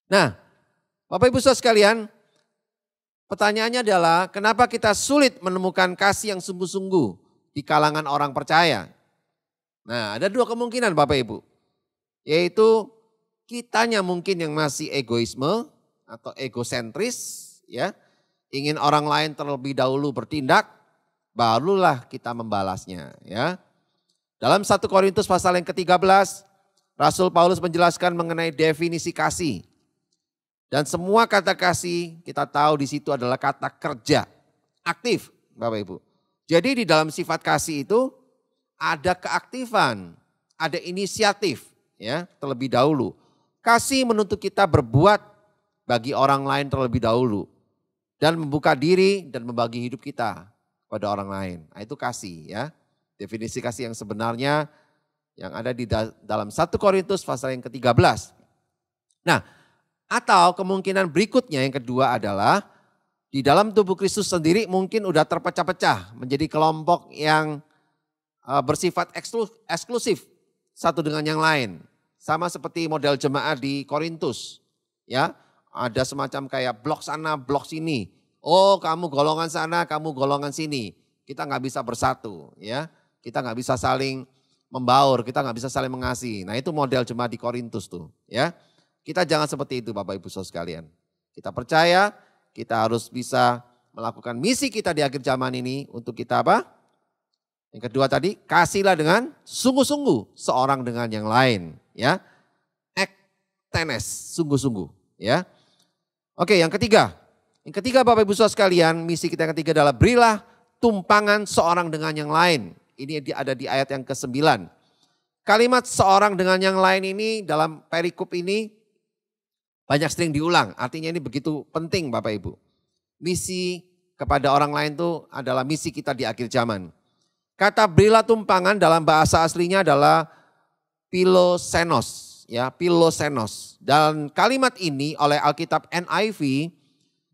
Nah, Bapak Ibu Saudara sekalian, pertanyaannya adalah kenapa kita sulit menemukan kasih yang sungguh-sungguh di kalangan orang percaya? Nah, ada dua kemungkinan Bapak Ibu. Yaitu kitanya mungkin yang masih egoisme atau egosentris, ya. Ingin orang lain terlebih dahulu bertindak, barulah kita membalasnya, ya. Dalam 1 Korintus pasal yang ke-13, Rasul Paulus menjelaskan mengenai definisi kasih. Dan semua kata kasih kita tahu di situ adalah kata kerja, aktif Bapak Ibu. Jadi di dalam sifat kasih itu ada keaktifan, ada inisiatif ya terlebih dahulu. Kasih menuntut kita berbuat bagi orang lain terlebih dahulu. Dan membuka diri dan membagi hidup kita kepada orang lain. Nah, itu kasih ya. Definisi kasih yang sebenarnya yang ada di dalam 1 Korintus pasal yang ke-13. Nah, atau kemungkinan berikutnya yang kedua adalah di dalam tubuh Kristus sendiri mungkin udah terpecah-pecah menjadi kelompok yang bersifat eksklusif satu dengan yang lain. Sama seperti model jemaat di Korintus. Ya, ada semacam kayak blok sana, blok sini. Oh kamu golongan sana, kamu golongan sini. Kita nggak bisa bersatu ya. Kita nggak bisa saling membaur, kita nggak bisa saling mengasihi. Nah itu model jemaat di Korintus tuh ya. Kita jangan seperti itu Bapak Ibu Saudara sekalian. Kita percaya kita harus bisa melakukan misi kita di akhir zaman ini untuk kita apa? Yang kedua tadi, kasihlah dengan sungguh-sungguh seorang dengan yang lain ya. Ektenes, sungguh-sungguh ya. Oke, yang ketiga. Yang ketiga Bapak Ibu Saudara sekalian, misi kita yang ketiga adalah berilah tumpangan seorang dengan yang lain. Ini ada di ayat yang ke-9. Kalimat seorang dengan yang lain ini dalam perikop ini banyak sering diulang. Artinya ini begitu penting Bapak Ibu. Misi kepada orang lain itu adalah misi kita di akhir zaman. Kata berilah tumpangan dalam bahasa aslinya adalah philosenos. Ya, philosenos. Dan kalimat ini oleh Alkitab NIV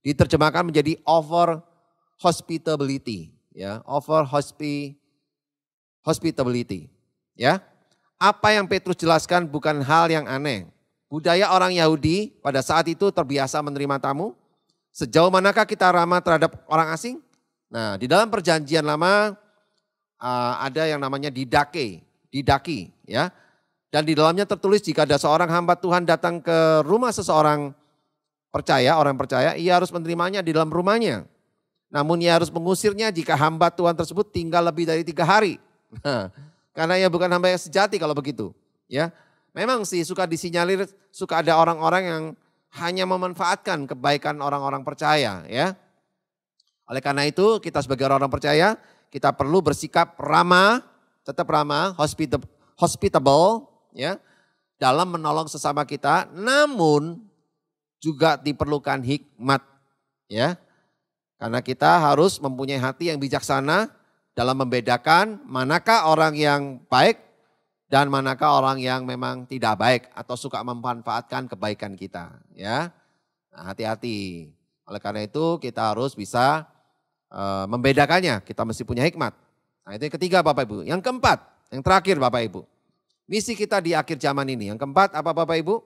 diterjemahkan menjadi over hospitality. Ya, over hospitality. Ya, apa yang Petrus jelaskan bukan hal yang aneh. Budaya orang Yahudi pada saat itu terbiasa menerima tamu. Sejauh manakah kita ramah terhadap orang asing? Nah, di dalam perjanjian lama ada yang namanya didaki, ya. Dan di dalamnya tertulis jika ada seorang hamba Tuhan datang ke rumah seseorang percaya, orang percaya, ia harus menerimanya di dalam rumahnya. Namun ia harus mengusirnya jika hamba Tuhan tersebut tinggal lebih dari 3 hari. Nah, karena ia bukan hamba yang sejati kalau begitu. Ya, memang sih suka disinyalir, suka ada orang-orang yang hanya memanfaatkan kebaikan orang-orang percaya. Ya, oleh karena itu kita sebagai orang-orang percaya, kita perlu bersikap ramah, tetap ramah, hospitable, ya, dalam menolong sesama kita. Namun juga diperlukan hikmat, ya. Karena kita harus mempunyai hati yang bijaksana dalam membedakan manakah orang yang baik dan manakah orang yang memang tidak baik atau suka memanfaatkan kebaikan kita. Ya, nah, hati-hati. Oleh karena itu kita harus bisa membedakannya. Kita mesti punya hikmat. Nah itu yang ketiga Bapak Ibu. Yang keempat, yang terakhir Bapak Ibu. Misi kita di akhir zaman ini. Yang keempat apa Bapak Ibu?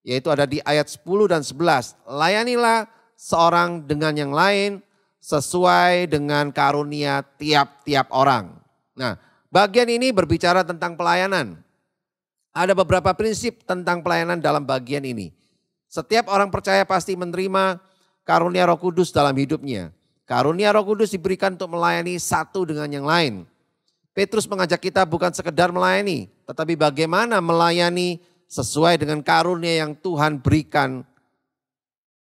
Yaitu ada di ayat 10 dan 11. Layanilah seorang dengan yang lain sesuai dengan karunia tiap-tiap orang. Nah, bagian ini berbicara tentang pelayanan. Ada beberapa prinsip tentang pelayanan dalam bagian ini. Setiap orang percaya pasti menerima karunia Roh Kudus dalam hidupnya. Karunia Roh Kudus diberikan untuk melayani satu dengan yang lain. Petrus mengajak kita bukan sekedar melayani, tetapi bagaimana melayani sesuai dengan karunia yang Tuhan berikan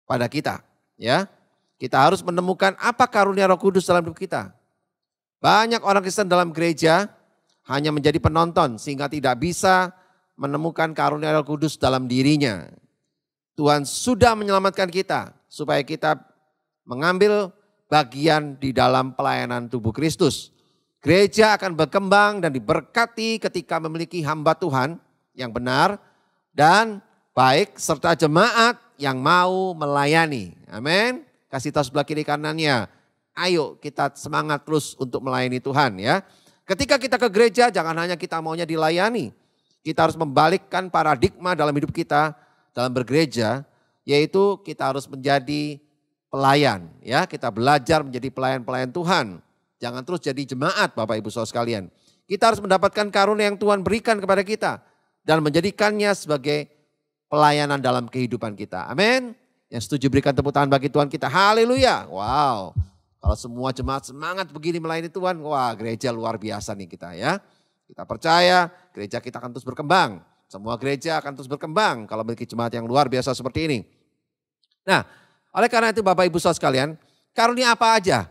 pada kita. Ya, kita harus menemukan apa karunia Roh Kudus dalam hidup kita. Banyak orang Kristen dalam gereja hanya menjadi penonton sehingga tidak bisa menemukan karunia Roh Kudus dalam dirinya. Tuhan sudah menyelamatkan kita supaya kita mengambil bagian di dalam pelayanan tubuh Kristus. Gereja akan berkembang dan diberkati ketika memiliki hamba Tuhan yang benar dan baik serta jemaat yang mau melayani. Amin. Kasih tahu sebelah kiri kanannya. Ayo kita semangat terus untuk melayani Tuhan ya. Ketika kita ke gereja jangan hanya kita maunya dilayani. Kita harus membalikkan paradigma dalam hidup kita dalam bergereja. Yaitu kita harus menjadi pelayan ya. Kita belajar menjadi pelayan-pelayan Tuhan. Jangan terus jadi jemaat Bapak Ibu Saudara sekalian. Kita harus mendapatkan karunia yang Tuhan berikan kepada kita. Dan menjadikannya sebagai pelayanan dalam kehidupan kita. Amin. Yang setuju berikan tepuk tangan bagi Tuhan kita. Haleluya. Wow. Kalau semua jemaat semangat begini melayani Tuhan. Wah gereja luar biasa nih kita ya. Kita percaya gereja kita akan terus berkembang. Semua gereja akan terus berkembang. Kalau memiliki jemaat yang luar biasa seperti ini. Nah oleh karena itu Bapak Ibu Saudara sekalian. Karunia apa aja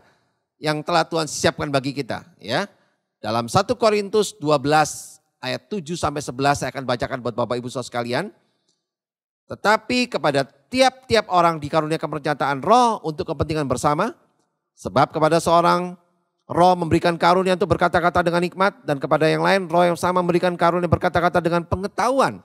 yang telah Tuhan siapkan bagi kita ya. Dalam 1 Korintus 12 ayat 7 sampai 11 saya akan bacakan buat Bapak Ibu Saudara sekalian. Tetapi kepada tiap-tiap orang dikaruniakan pernyataan roh untuk kepentingan bersama. Sebab kepada seorang roh memberikan karunia untuk berkata-kata dengan hikmat. Dan kepada yang lain roh yang sama memberikan karunia berkata-kata dengan pengetahuan.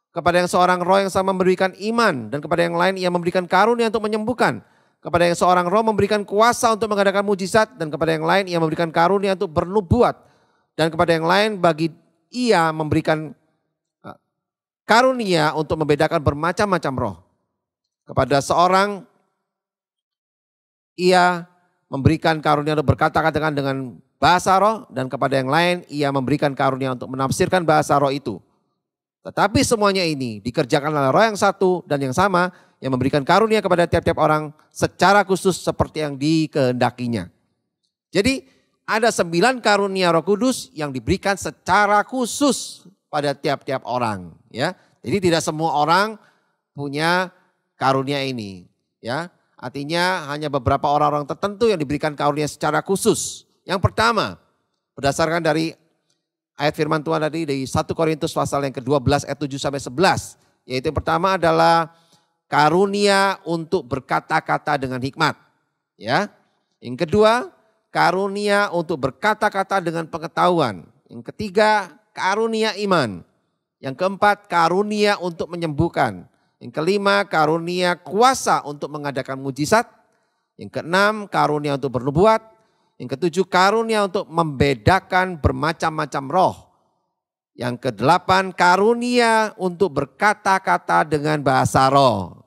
Kepada yang seorang roh yang sama memberikan iman. Dan kepada yang lain ia memberikan karunia untuk menyembuhkan. Kepada yang seorang roh memberikan kuasa untuk mengadakan mujizat. Dan kepada yang lain ia memberikan karunia untuk bernubuat. Dan kepada yang lain bagi ia memberikan karunia untuk membedakan bermacam-macam roh. Kepada seorang ia memberikan karunia untuk berkata-kata dengan bahasa roh, dan kepada yang lain ia memberikan karunia untuk menafsirkan bahasa roh itu. Tetapi semuanya ini dikerjakan oleh Roh yang satu dan yang sama yang memberikan karunia kepada tiap-tiap orang secara khusus seperti yang dikehendakinya. Jadi ada 9 karunia Roh Kudus yang diberikan secara khusus pada tiap-tiap orang, ya. Jadi tidak semua orang punya karunia ini, ya. Artinya hanya beberapa orang-orang tertentu yang diberikan karunia secara khusus. Yang pertama, berdasarkan dari ayat firman Tuhan tadi di 1 Korintus pasal yang ke-12 ayat 7 sampai 11, yaitu yang pertama adalah karunia untuk berkata-kata dengan hikmat, ya. Yang kedua, karunia untuk berkata-kata dengan pengetahuan. Yang ketiga, karunia iman. Yang keempat, karunia untuk menyembuhkan. Yang kelima, karunia kuasa untuk mengadakan mujizat. Yang keenam, karunia untuk bernubuat. Yang ketujuh, karunia untuk membedakan bermacam-macam roh. Yang kedelapan, karunia untuk berkata-kata dengan bahasa roh.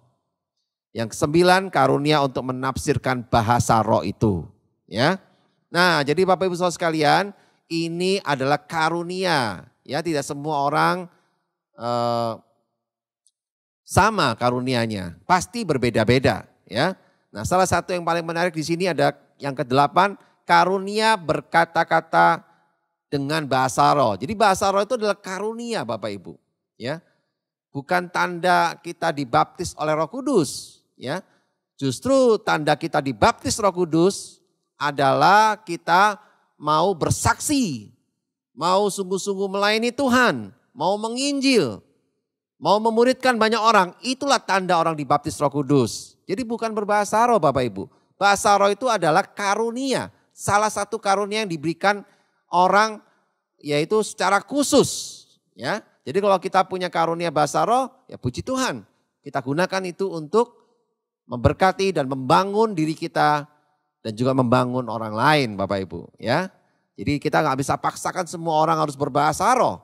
Yang kesembilan, karunia untuk menafsirkan bahasa roh itu. Ya. Nah, jadi Bapak Ibu Saudara sekalian, ini adalah karunia. Ya, tidak semua orang sama karunianya, pasti berbeda-beda. Ya. Nah, salah satu yang paling menarik di sini ada yang ke-8, karunia berkata-kata dengan bahasa roh. Jadi bahasa roh itu adalah karunia Bapak Ibu. Ya. Bukan tanda kita dibaptis oleh Roh Kudus. Ya. Justru tanda kita dibaptis Roh Kudus adalah kita mau bersaksi. Mau sungguh-sungguh melayani Tuhan. Mau menginjil. Mau memuridkan banyak orang. Itulah tanda orang dibaptis Roh Kudus. Jadi bukan berbahasa roh Bapak Ibu. Bahasa roh itu adalah karunia. Salah satu karunia yang diberikan orang yaitu secara khusus. Ya. Jadi kalau kita punya karunia bahasa roh, ya puji Tuhan. Kita gunakan itu untuk memberkati dan membangun diri kita dan juga membangun orang lain Bapak Ibu. Ya. Jadi kita nggak bisa paksakan semua orang harus berbahasa roh.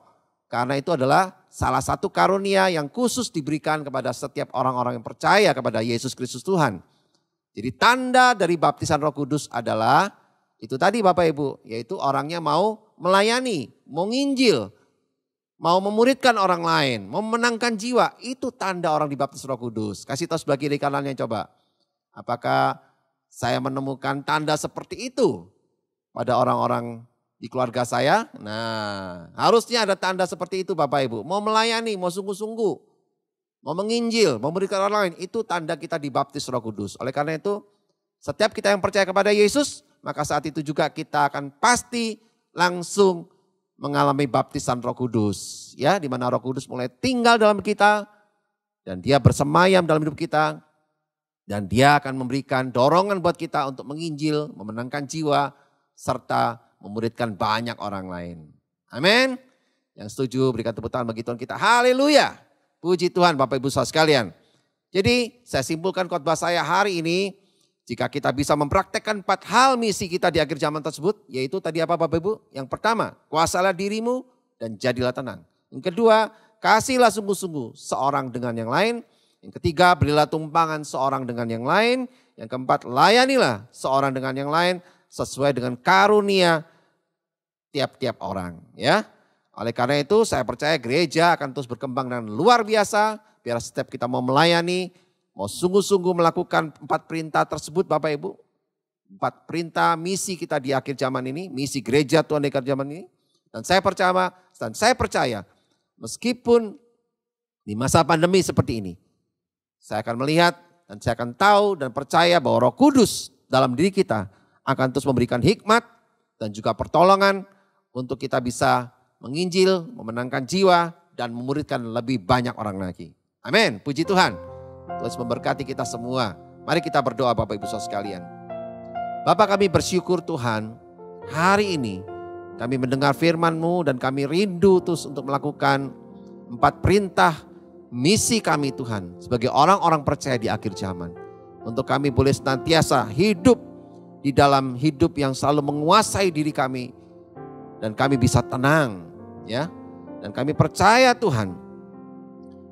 Karena itu adalah salah satu karunia yang khusus diberikan kepada setiap orang-orang yang percaya kepada Yesus Kristus Tuhan. Jadi tanda dari baptisan Roh Kudus adalah itu tadi Bapak Ibu, yaitu orangnya mau melayani, mau nginjil, mau memuridkan orang lain, mau memenangkan jiwa. Itu tanda orang dibaptis Roh Kudus. Kasih tahu sebelah kiri kanannya coba. Apakah saya menemukan tanda seperti itu pada orang-orang di keluarga saya? Nah, harusnya ada tanda seperti itu Bapak Ibu. Mau melayani, mau sungguh-sungguh, mau menginjil, mau memberikan orang lain. Itu tanda kita dibaptis Roh Kudus. Oleh karena itu, setiap kita yang percaya kepada Yesus, maka saat itu juga kita akan pasti langsung mengalami baptisan Roh Kudus. Ya, di mana Roh Kudus mulai tinggal dalam kita dan dia bersemayam dalam hidup kita. Dan dia akan memberikan dorongan buat kita untuk menginjil, memenangkan jiwa, serta memuridkan banyak orang lain. Amin. Yang setuju berikan tepuk tangan bagi Tuhan kita. Haleluya. Puji Tuhan Bapak Ibu Saudara sekalian. Jadi saya simpulkan khotbah saya hari ini. Jika kita bisa mempraktekkan 4 hal misi kita di akhir zaman tersebut. Yaitu tadi apa Bapak Ibu? Yang pertama, kuasalah dirimu dan jadilah tenang. Yang kedua, kasihlah sungguh-sungguh seorang dengan yang lain. Yang ketiga, berilah tumpangan seorang dengan yang lain. Yang keempat, layanilah seorang dengan yang lain sesuai dengan karunia tiap-tiap orang. Ya, oleh karena itu saya percaya gereja akan terus berkembang dengan luar biasa. Biar setiap kita mau melayani, mau sungguh-sungguh melakukan 4 perintah tersebut Bapak Ibu. 4 perintah misi kita di akhir zaman ini, misi gereja Tuhan di akhir zaman ini. Dan saya percaya meskipun di masa pandemi seperti ini, saya akan melihat dan saya akan tahu dan percaya bahwa Roh Kudus dalam diri kita akan terus memberikan hikmat dan juga pertolongan untuk kita bisa menginjil, memenangkan jiwa, dan memuridkan lebih banyak orang lagi. Amin, puji Tuhan. Terus memberkati kita semua. Mari kita berdoa Bapak Ibu Saudara sekalian. Bapak, kami bersyukur Tuhan, hari ini kami mendengar firman-Mu dan kami rindu terus untuk melakukan 4 perintah misi kami Tuhan sebagai orang-orang percaya di akhir zaman. Untuk kami boleh senantiasa hidup di dalam hidup yang selalu menguasai diri kami. Dan kami bisa tenang, ya. Dan kami percaya Tuhan,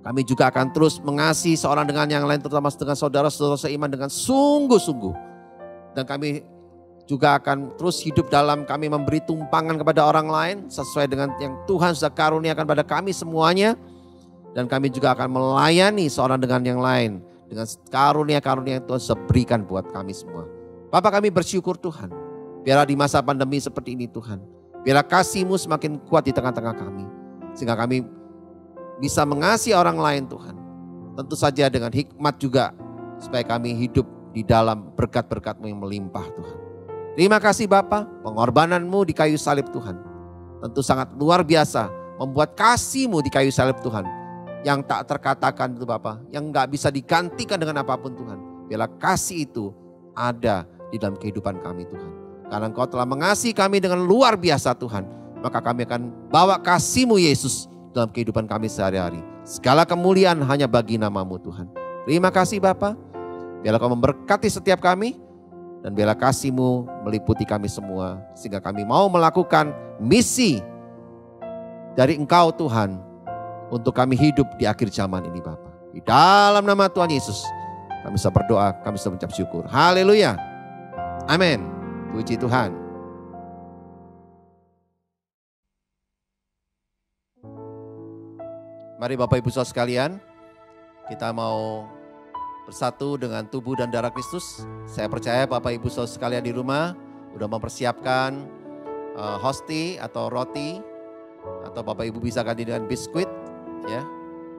Kami juga akan terus mengasihi seorang dengan yang lain, terutama dengan saudara-saudara seiman dengan sungguh-sungguh. Dan kami juga akan terus hidup dalam kami memberi tumpangan kepada orang lain sesuai dengan yang Tuhan sudah karuniakan pada kami semuanya. Dan kami juga akan melayani seorang dengan yang lain dengan karunia-karunia yang Tuhan sudah berikan buat kami semua. Bapak, kami bersyukur Tuhan. Biarlah di masa pandemi seperti ini Tuhan, biarlah kasih-Mu semakin kuat di tengah-tengah kami. Sehingga kami bisa mengasihi orang lain Tuhan. Tentu saja dengan hikmat juga supaya kami hidup di dalam berkat-berkat-Mu yang melimpah Tuhan. Terima kasih Bapa, pengorbanan-Mu di kayu salib Tuhan. Tentu sangat luar biasa membuat kasih-Mu di kayu salib Tuhan. Yang tak terkatakan itu Bapa, yang gak bisa digantikan dengan apapun Tuhan. Biarlah kasih itu ada di dalam kehidupan kami Tuhan. Karena Engkau telah mengasihi kami dengan luar biasa Tuhan. Maka kami akan bawa kasih-Mu Yesus dalam kehidupan kami sehari-hari. Segala kemuliaan hanya bagi nama-Mu Tuhan. Terima kasih Bapa. Biarlah Kau memberkati setiap kami. Dan biarlah kasih-Mu meliputi kami semua. Sehingga kami mau melakukan misi dari Engkau Tuhan. Untuk kami hidup di akhir zaman ini Bapa. Di dalam nama Tuhan Yesus. Kami bisa berdoa, kami bisa mengucap syukur. Haleluya. Amin. Puji Tuhan. Mari Bapak Ibu Saudara sekalian, kita mau bersatu dengan tubuh dan darah Kristus. Saya percaya Bapak Ibu Saudara sekalian di rumah udah mempersiapkan hosti atau roti, atau Bapak Ibu bisa ganti dengan biskuit, ya.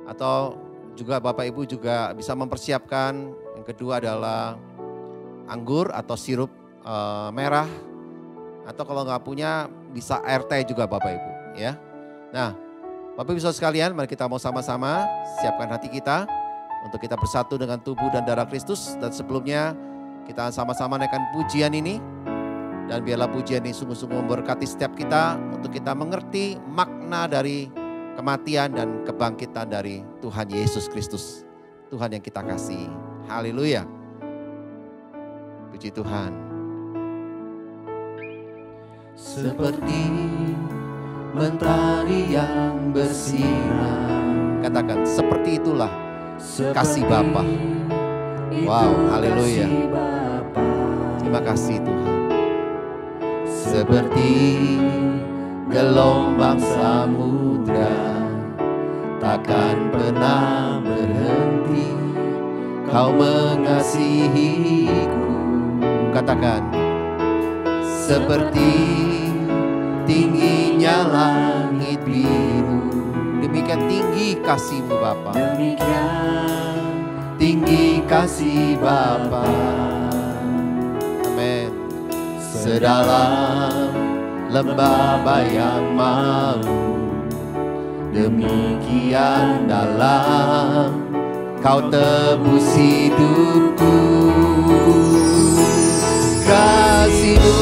Atau juga Bapak Ibu juga bisa mempersiapkan yang kedua adalah anggur atau sirup merah, atau kalau nggak punya bisa air teh juga Bapak Ibu, ya. Nah, Bapak Ibu Saudara sekalian, mari kita mau sama-sama siapkan hati kita untuk kita bersatu dengan tubuh dan darah Kristus. Dan sebelumnya kita sama-sama naikkan pujian ini. Dan biarlah pujian ini sungguh-sungguh memberkati setiap kita untuk kita mengerti makna dari kematian dan kebangkitan dari Tuhan Yesus Kristus. Tuhan yang kita kasih. Haleluya. Puji Tuhan. Seperti mentari yang bersinar. Katakan, seperti itulah kasih Bapa. Wow, haleluya. Terima kasih Tuhan. Seperti gelombang samudra, takkan pernah berhenti. Kau mengasihiku. Katakan, seperti tingginya langit biru. demikian tinggi kasih-Mu Bapa. Demikian tinggi kasih Bapa. Amin. Sedalam lembah bayang malu, demikian dalam Kau tebus hidupku. Kasih-Mu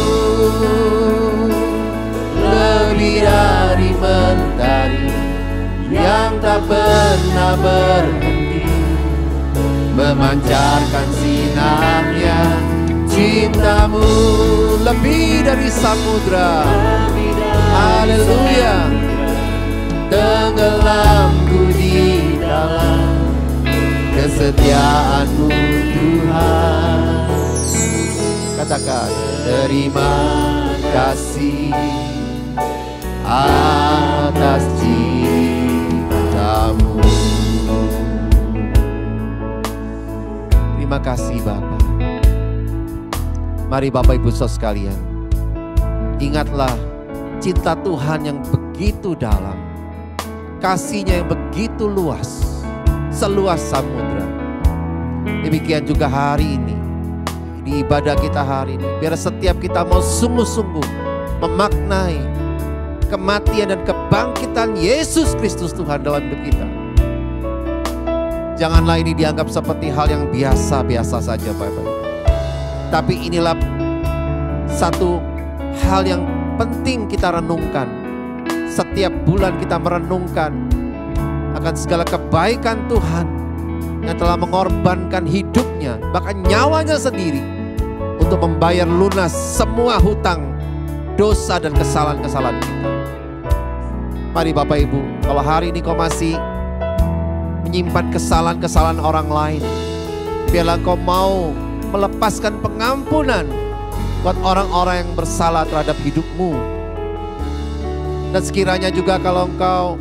lebih dari mentari yang tak pernah berhenti, memancarkan sinarnya. Cinta-Mu Lebih dari samudra. Haleluya. tenggelamku di dalam kesetiaan-Mu Tuhan. Katakan, Terima kasih atas cinta-Mu. terima kasih Bapa. Mari Bapak Ibu Saudara sekalian, ingatlah cinta Tuhan yang begitu dalam, kasih-Nya yang begitu luas, seluas samudra. Demikian juga hari ini, di ibadah kita hari ini, biar setiap kita mau sungguh-sungguh memaknai kematian dan kebangkitan Yesus Kristus Tuhan dalam hidup kita. Janganlah ini dianggap seperti hal yang biasa-biasa saja Bapak Ibu. Tapi inilah satu hal yang penting kita renungkan. Setiap bulan kita merenungkan akan segala kebaikan Tuhan yang telah mengorbankan hidupnya, bahkan nyawanya sendiri, untuk membayar lunas semua hutang, dosa dan kesalahan-kesalahan kita. Mari Bapak Ibu, kalau hari ini kau masih menyimpan kesalahan-kesalahan orang lain. Biarlah Engkau mau melepaskan pengampunan buat orang-orang yang bersalah terhadap hidupmu. Dan sekiranya juga kalau Engkau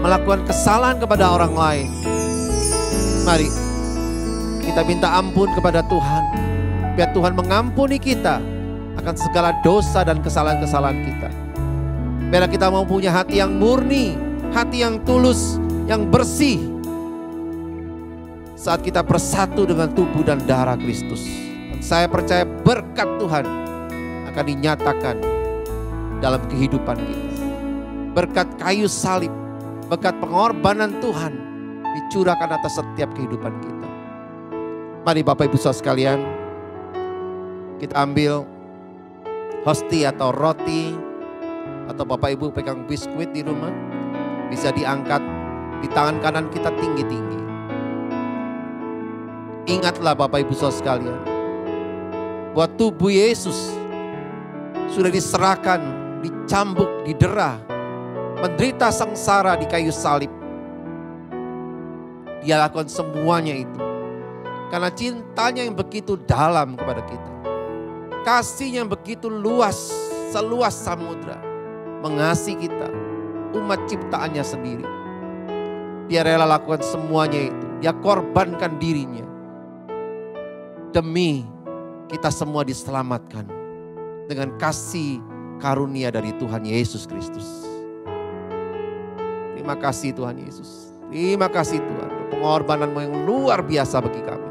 melakukan kesalahan kepada orang lain, mari kita minta ampun kepada Tuhan. Biar Tuhan mengampuni kita akan segala dosa dan kesalahan-kesalahan kita. Biarlah kita mau punya hati yang murni, hati yang tulus, yang bersih, saat kita bersatu dengan tubuh dan darah Kristus. Saya percaya berkat Tuhan akan dinyatakan dalam kehidupan kita. Berkat kayu salib, berkat pengorbanan Tuhan dicurahkan atas setiap kehidupan kita. Mari Bapak Ibu Saudara sekalian, kita ambil hosti atau roti, atau Bapak Ibu pegang biskuit di rumah, bisa diangkat di tangan kanan kita tinggi-tinggi. Ingatlah Bapak Ibu Saudara sekalian, bahwa tubuh Yesus sudah diserahkan, dicambuk, didera, menderita sengsara di kayu salib. Dia lakukan semuanya itu karena cintanya yang begitu dalam kepada kita. Kasihnya yang begitu luas, seluas samudra, mengasihi kita, umat ciptaannya sendiri. Dia rela lakukan semuanya itu. Dia korbankan dirinya demi kita semua diselamatkan dengan kasih karunia dari Tuhan Yesus Kristus. Terima kasih Tuhan Yesus. Terima kasih Tuhan, pengorbananmu yang luar biasa bagi kami.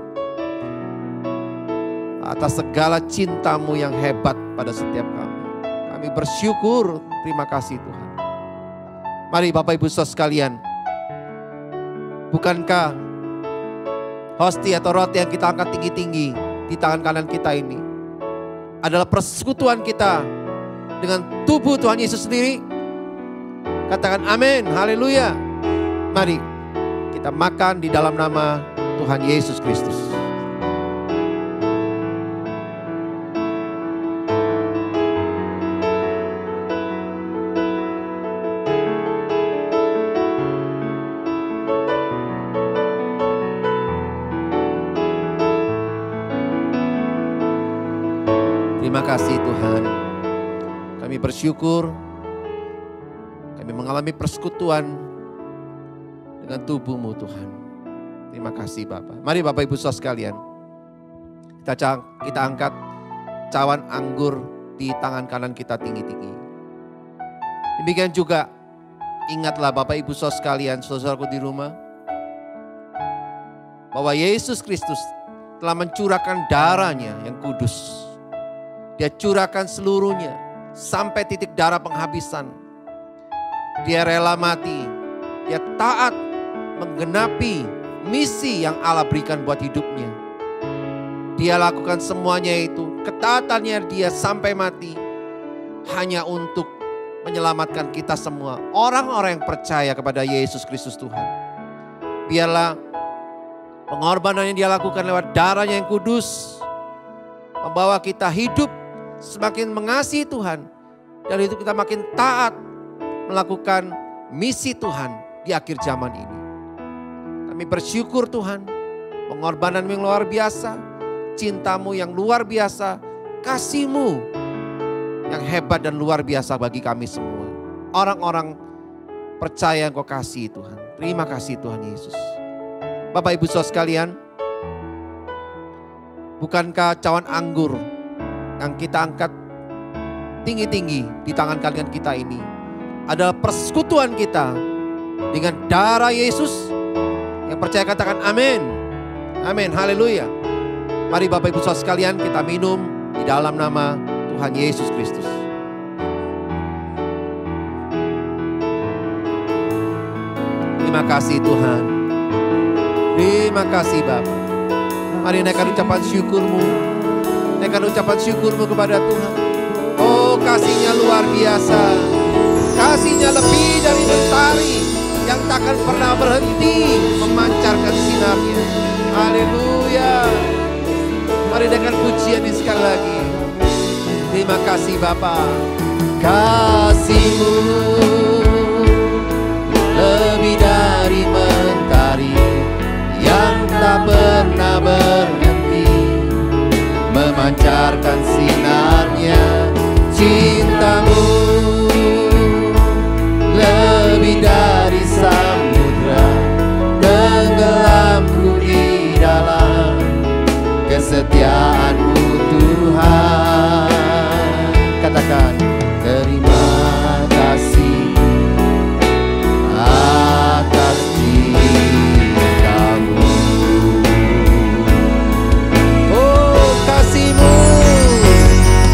Atas segala cintamu yang hebat pada setiap kami. Kami bersyukur, terima kasih Tuhan. Mari Bapak Ibu Saudara sekalian, bukankah hosti atau roti yang kita angkat tinggi-tinggi di tangan kanan kita ini adalah persekutuan kita dengan tubuh Tuhan Yesus sendiri? Katakan amin, haleluya. Mari kita makan di dalam nama Tuhan Yesus Kristus. Terima kasih Tuhan, kami bersyukur, kami mengalami persekutuan dengan tubuh-Mu Tuhan. Terima kasih Bapak. Mari Bapak Ibu Saudara sekalian, kita angkat cawan anggur di tangan kanan kita tinggi-tinggi. Demikian juga, ingatlah Bapak Ibu Saudara sekalian, saudaraku di rumah, bahwa Yesus Kristus telah mencurahkan darahnya yang kudus. Dia curahkan seluruhnya sampai titik darah penghabisan. Dia rela mati. Dia taat menggenapi misi yang Allah berikan buat hidupnya. Dia lakukan semuanya itu, ketaatannya dia sampai mati hanya untuk menyelamatkan kita semua, orang-orang yang percaya kepada Yesus Kristus Tuhan. Biarlah pengorbanan yang dia lakukan lewat darahnya yang kudus membawa kita hidup semakin mengasihi Tuhan, dan itu kita makin taat melakukan misi Tuhan di akhir zaman ini. Kami bersyukur Tuhan, pengorbanan-Mu yang luar biasa, cinta-Mu yang luar biasa, kasih-Mu yang hebat dan luar biasa bagi kami semua. Orang-orang percaya yang Kau kasih Tuhan. Terima kasih Tuhan Yesus. Bapak Ibu Saudara sekalian, bukankah cawan anggur yang kita angkat tinggi-tinggi di tangan kanan kita ini adalah persekutuan kita dengan darah Yesus? Yang percaya katakan amin. Amin, haleluya. Mari Bapak Ibu Saudara sekalian, kita minum di dalam nama Tuhan Yesus Kristus. Terima kasih Tuhan. Terima kasih Bapa. Mari naikkan ucapan syukur-Mu. Naikkan ucapan syukur-Mu kepada Tuhan. Oh, kasih-Nya luar biasa. Kasih-Nya lebih dari mentari yang takkan pernah berhenti memancarkan sinarnya. Haleluya. Mari dengan pujian ini sekali lagi. Terima kasih Bapa. Kasih-Mu lebih dari mentari memancarkan sinarnya. Cintamu lebih dari samudra, tenggelamku di dalam kesetiaan-Mu Tuhan. Katakan, terima kasih atas cinta-Mu. Oh, kasih-Mu,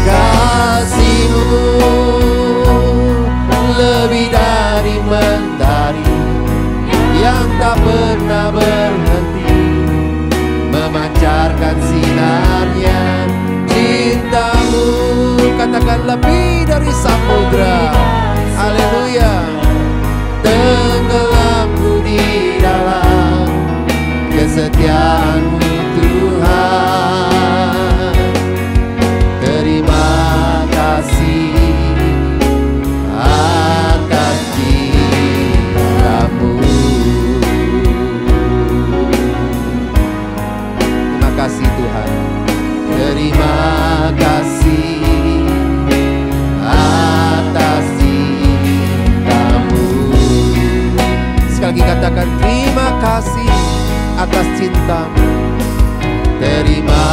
kasih-Mu lebih dari mentari yang tak pernah berhenti memancarkan sinarnya. Cinta-Mu, katakan, lebih dari samudra. Haleluya. Tenggelamku di dalam kesetiaan-Mu Tuhan. Terima kasih atas cinta-Mu. Terima kasih Tuhan. Terima kasih atas cinta-Mu. Sekali lagi katakan, terima kasih atas cinta-Mu. Terima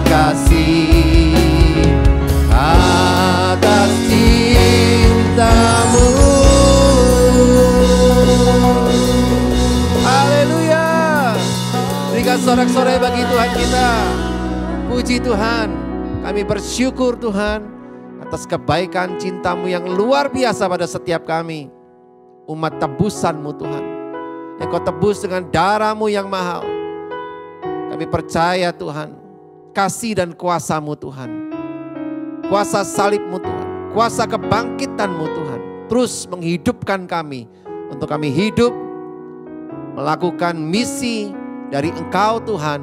kasih atas cinta-Mu. Haleluya. Berikan sorak-sorai bagi Tuhan kita. Puji Tuhan. Kami bersyukur Tuhan atas kebaikan cinta-Mu yang luar biasa pada setiap kami. Umat tebusan-Mu Tuhan, yang Kau tebus dengan darah-Mu yang mahal. Kami percaya Tuhan, kasih dan kuasa-Mu Tuhan, kuasa salib-Mu Tuhan, kuasa kebangkitan-Mu Tuhan, terus menghidupkan kami untuk kami hidup melakukan misi dari Engkau Tuhan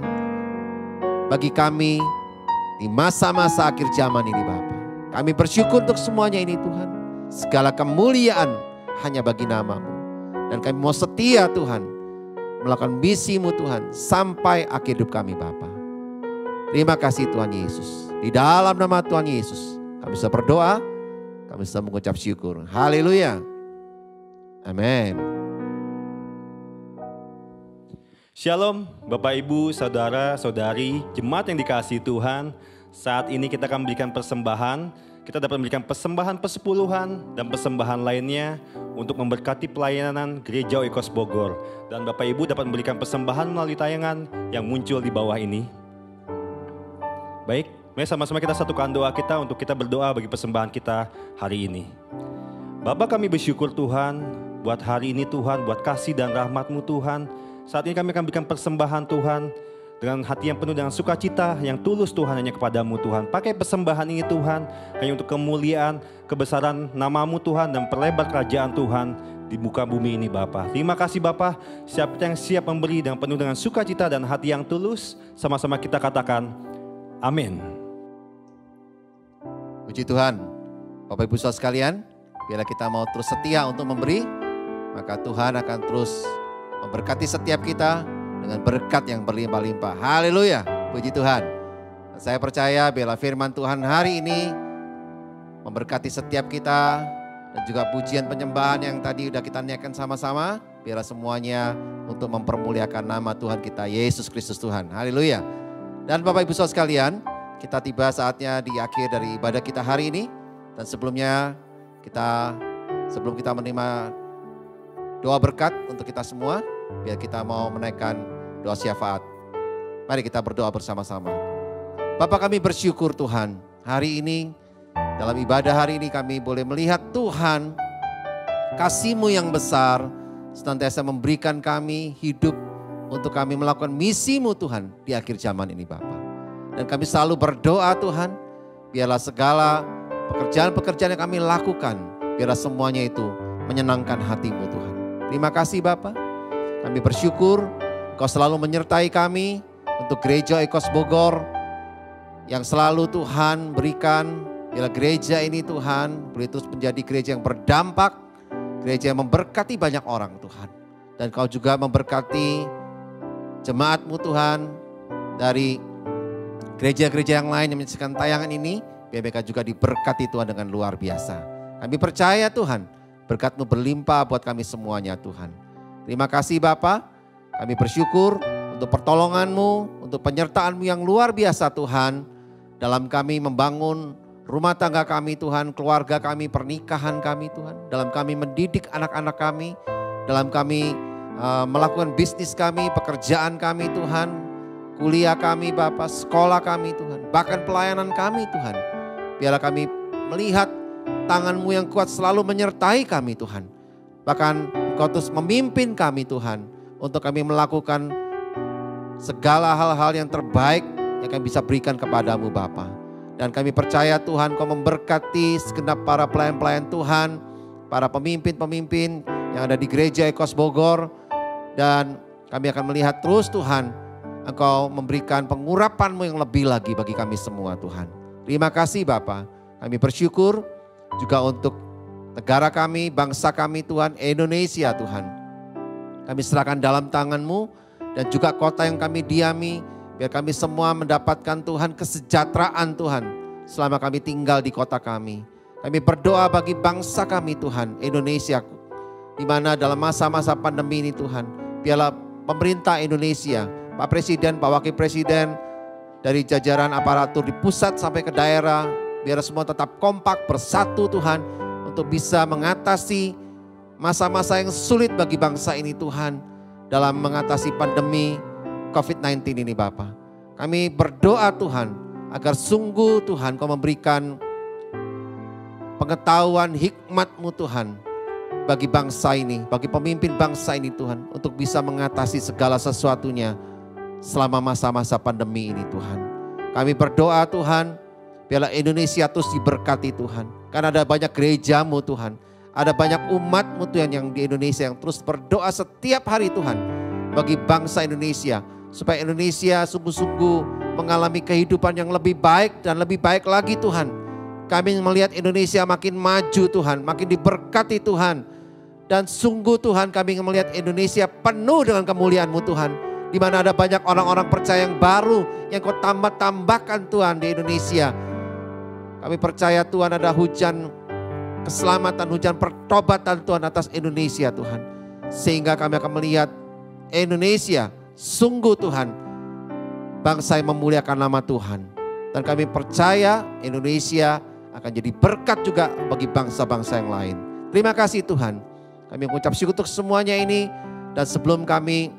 bagi kami di masa-masa akhir zaman ini Bapa. Kami bersyukur untuk semuanya ini Tuhan. Segala kemuliaan hanya bagi nama-Mu. Dan kami mau setia Tuhan melakukan misi-Mu Tuhan sampai akhir hidup kami Bapa. Terima kasih Tuhan Yesus. Di dalam nama Tuhan Yesus kami bisa berdoa, kami bisa mengucap syukur. Haleluya. Amin. Shalom Bapak Ibu, Saudara, Saudari, jemaat yang dikasihi Tuhan. Saat ini kita akan memberikan persembahan. Kita dapat memberikan persembahan persepuluhan dan persembahan lainnya untuk memberkati pelayanan Gereja Oikos Bogor. Dan Bapak Ibu dapat memberikan persembahan melalui tayangan yang muncul di bawah ini. Baik, mari sama-sama kita satukan doa kita untuk kita berdoa bagi persembahan kita hari ini. Bapa, kami bersyukur Tuhan buat hari ini Tuhan, buat kasih dan rahmat-Mu Tuhan. Saat ini kami akan berikan persembahan Tuhan dengan hati yang penuh dengan sukacita yang tulus Tuhan hanya kepadamu Tuhan. Pakai persembahan ini Tuhan hanya untuk kemuliaan, kebesaran nama-Mu Tuhan dan perlebar kerajaan Tuhan di muka bumi ini Bapa. Terima kasih Bapa, siapa yang siap memberi dengan penuh dengan sukacita dan hati yang tulus. Sama-sama kita katakan amin. Puji Tuhan. Bapak Ibu Saudara sekalian, bila kita mau terus setia untuk memberi, maka Tuhan akan terus memberkati setiap kita dengan berkat yang berlimpah-limpah. Haleluya, puji Tuhan. Saya percaya bila firman Tuhan hari ini memberkati setiap kita dan juga pujian penyembahan yang tadi udah kita niatkan sama-sama, biarlah semuanya untuk mempermuliakan nama Tuhan kita Yesus Kristus Tuhan. Haleluya. Dan Bapak Ibu Saudara sekalian, kita tiba saatnya di akhir dari ibadah kita hari ini. Dan sebelumnya sebelum kita menerima doa berkat untuk kita semua, biar kita mau menaikkan doa syafaat. Mari kita berdoa bersama-sama. Bapa, kami bersyukur Tuhan, hari ini dalam ibadah hari ini kami boleh melihat Tuhan kasih-Mu yang besar senantiasa memberikan kami hidup untuk kami melakukan misi-Mu Tuhan di akhir zaman ini Bapa. Dan kami selalu berdoa Tuhan, biarlah segala pekerjaan-pekerjaan yang kami lakukan, biarlah semuanya itu menyenangkan hati-Mu Tuhan. Terima kasih Bapa. Kami bersyukur Kau selalu menyertai kami untuk Gereja Oikos Bogor yang selalu Tuhan berikan. Bila gereja ini Tuhan boleh terus menjadi gereja yang berdampak, gereja yang memberkati banyak orang Tuhan. Dan Kau juga memberkati jemaat-Mu Tuhan dari gereja-gereja yang lain yang menyaksikan tayangan ini, biar mereka juga diberkati Tuhan dengan luar biasa. Kami percaya Tuhan, berkat-Mu berlimpah buat kami semuanya Tuhan. Terima kasih Bapa, kami bersyukur untuk pertolongan-Mu, untuk penyertaan-Mu yang luar biasa Tuhan. Dalam kami membangun rumah tangga kami Tuhan, keluarga kami, pernikahan kami Tuhan. Dalam kami mendidik anak-anak kami, dalam kami melakukan bisnis kami, pekerjaan kami Tuhan, kuliah kami Bapa, sekolah kami Tuhan, bahkan pelayanan kami Tuhan. Biarlah kami melihat tangan-Mu yang kuat selalu menyertai kami Tuhan. Bahkan Engkau terus memimpin kami Tuhan, untuk kami melakukan segala hal-hal yang terbaik yang kami bisa berikan kepadamu Bapa. Dan kami percaya Tuhan Kau memberkati segenap para pelayan-pelayan Tuhan, para pemimpin-pemimpin yang ada di gereja Ekos Bogor. Dan kami akan melihat terus Tuhan, Engkau memberikan pengurapan-Mu yang lebih lagi bagi kami semua Tuhan. Terima kasih Bapa. Kami bersyukur juga untuk negara kami, bangsa kami Tuhan, Indonesia Tuhan. Kami serahkan dalam tangan-Mu dan juga kota yang kami diami. Biar kami semua mendapatkan Tuhan kesejahteraan Tuhan selama kami tinggal di kota kami. Kami berdoa bagi bangsa kami Tuhan, Indonesia. Di mana dalam masa-masa pandemi ini Tuhan, biarlah pemerintah Indonesia, Pak Presiden, Pak Wakil Presiden, dari jajaran aparatur di pusat sampai ke daerah, biar semua tetap kompak bersatu Tuhan, untuk bisa mengatasi masa-masa yang sulit bagi bangsa ini Tuhan, dalam mengatasi pandemi COVID-19 ini Bapa. Kami berdoa Tuhan, agar sungguh Tuhan Kau memberikan pengetahuan hikmat-Mu Tuhan, bagi bangsa ini, bagi pemimpin bangsa ini Tuhan, untuk bisa mengatasi segala sesuatunya selama masa-masa pandemi ini Tuhan. Kami berdoa Tuhan, biarlah Indonesia terus diberkati Tuhan. Karena ada banyak gereja-Mu Tuhan, ada banyak umat-Mu Tuhan yang di Indonesia yang terus berdoa setiap hari Tuhan, bagi bangsa Indonesia, supaya Indonesia sungguh-sungguh mengalami kehidupan yang lebih baik dan lebih baik lagi Tuhan. Kami melihat Indonesia makin maju Tuhan, makin diberkati Tuhan. Dan sungguh Tuhan, kami melihat Indonesia penuh dengan kemuliaan-Mu Tuhan. Di mana ada banyak orang-orang percaya yang baru yang Kau tambahkan Tuhan di Indonesia. Kami percaya Tuhan ada hujan keselamatan, hujan pertobatan Tuhan atas Indonesia Tuhan. Sehingga kami akan melihat Indonesia sungguh Tuhan, bangsa yang memuliakan nama Tuhan. Dan kami percaya Indonesia akan jadi berkat juga bagi bangsa-bangsa yang lain. Terima kasih Tuhan. Kami mengucap syukur untuk semuanya ini. Dan sebelum kami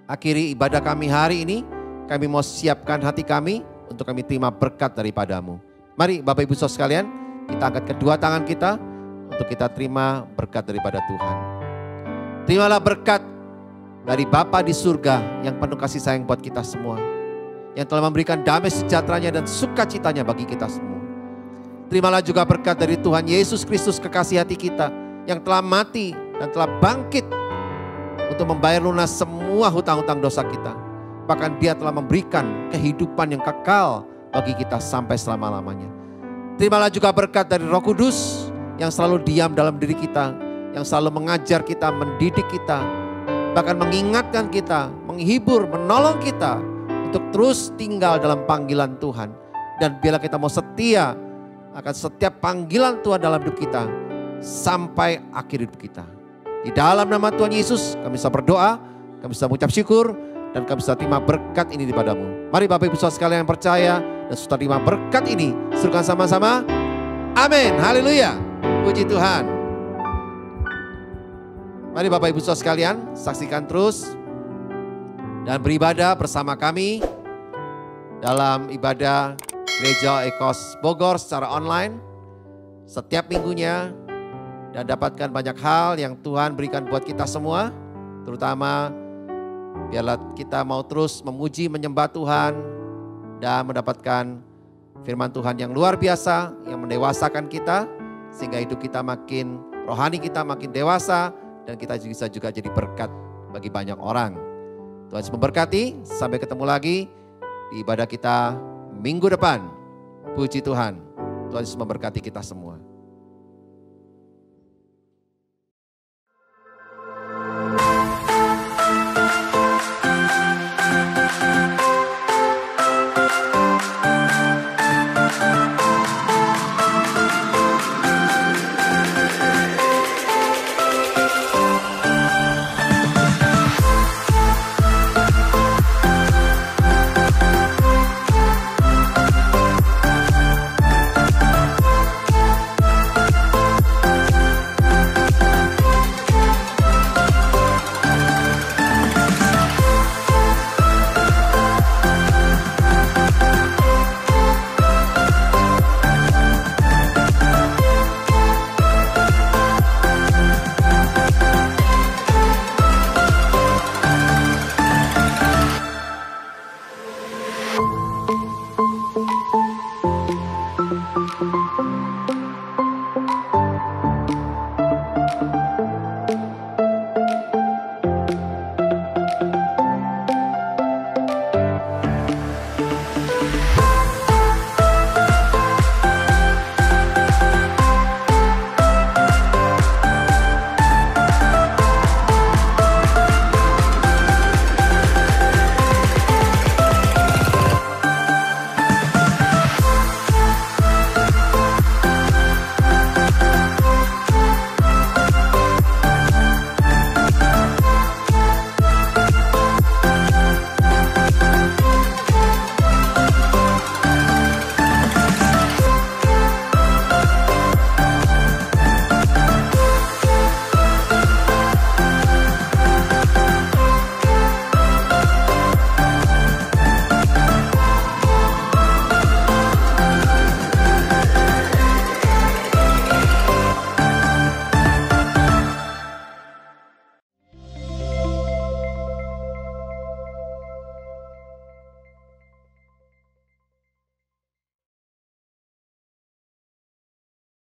akhiri ibadah kami hari ini, kami mau siapkan hati kami untuk kami terima berkat daripada-Mu. Mari Bapak Ibu Saudara sekalian, kita angkat kedua tangan kita untuk kita terima berkat daripada Tuhan. Terimalah berkat dari Bapa di surga yang penuh kasih sayang buat kita semua, yang telah memberikan damai sejahteranya dan sukacitanya bagi kita semua. Terimalah juga berkat dari Tuhan Yesus Kristus kekasih hati kita, yang telah mati dan telah bangkit untuk membayar lunas semua hutang-hutang dosa kita. Bahkan Dia telah memberikan kehidupan yang kekal bagi kita sampai selama-lamanya. Terimalah juga berkat dari Roh Kudus yang selalu diam dalam diri kita, yang selalu mengajar kita, mendidik kita, bahkan mengingatkan kita, menghibur, menolong kita untuk terus tinggal dalam panggilan Tuhan. Dan biarlah kita mau setia akan setiap panggilan Tuhan dalam hidup kita sampai akhir hidup kita. Di dalam nama Tuhan Yesus kami bisa berdoa, kami bisa mengucap syukur, dan kami bisa terima berkat ini daripada-Mu. Mari Bapak Ibu Saudara sekalian yang percaya dan sudah terima berkat ini, serukan sama-sama. Amin, haleluya, puji Tuhan. Mari Bapak Ibu Saudara sekalian, saksikan terus dan beribadah bersama kami dalam ibadah Gereja Ekos Bogor secara online setiap minggunya, dan dapatkan banyak hal yang Tuhan berikan buat kita semua. Terutama biarlah kita mau terus memuji, menyembah Tuhan dan mendapatkan firman Tuhan yang luar biasa yang mendewasakan kita, sehingga hidup kita makin rohani, kita makin dewasa, dan kita bisa juga jadi berkat bagi banyak orang. Tuhan Yesus memberkati. Sampai ketemu lagi di ibadah kita minggu depan. Puji Tuhan. Tuhan Yesus memberkati kita semua.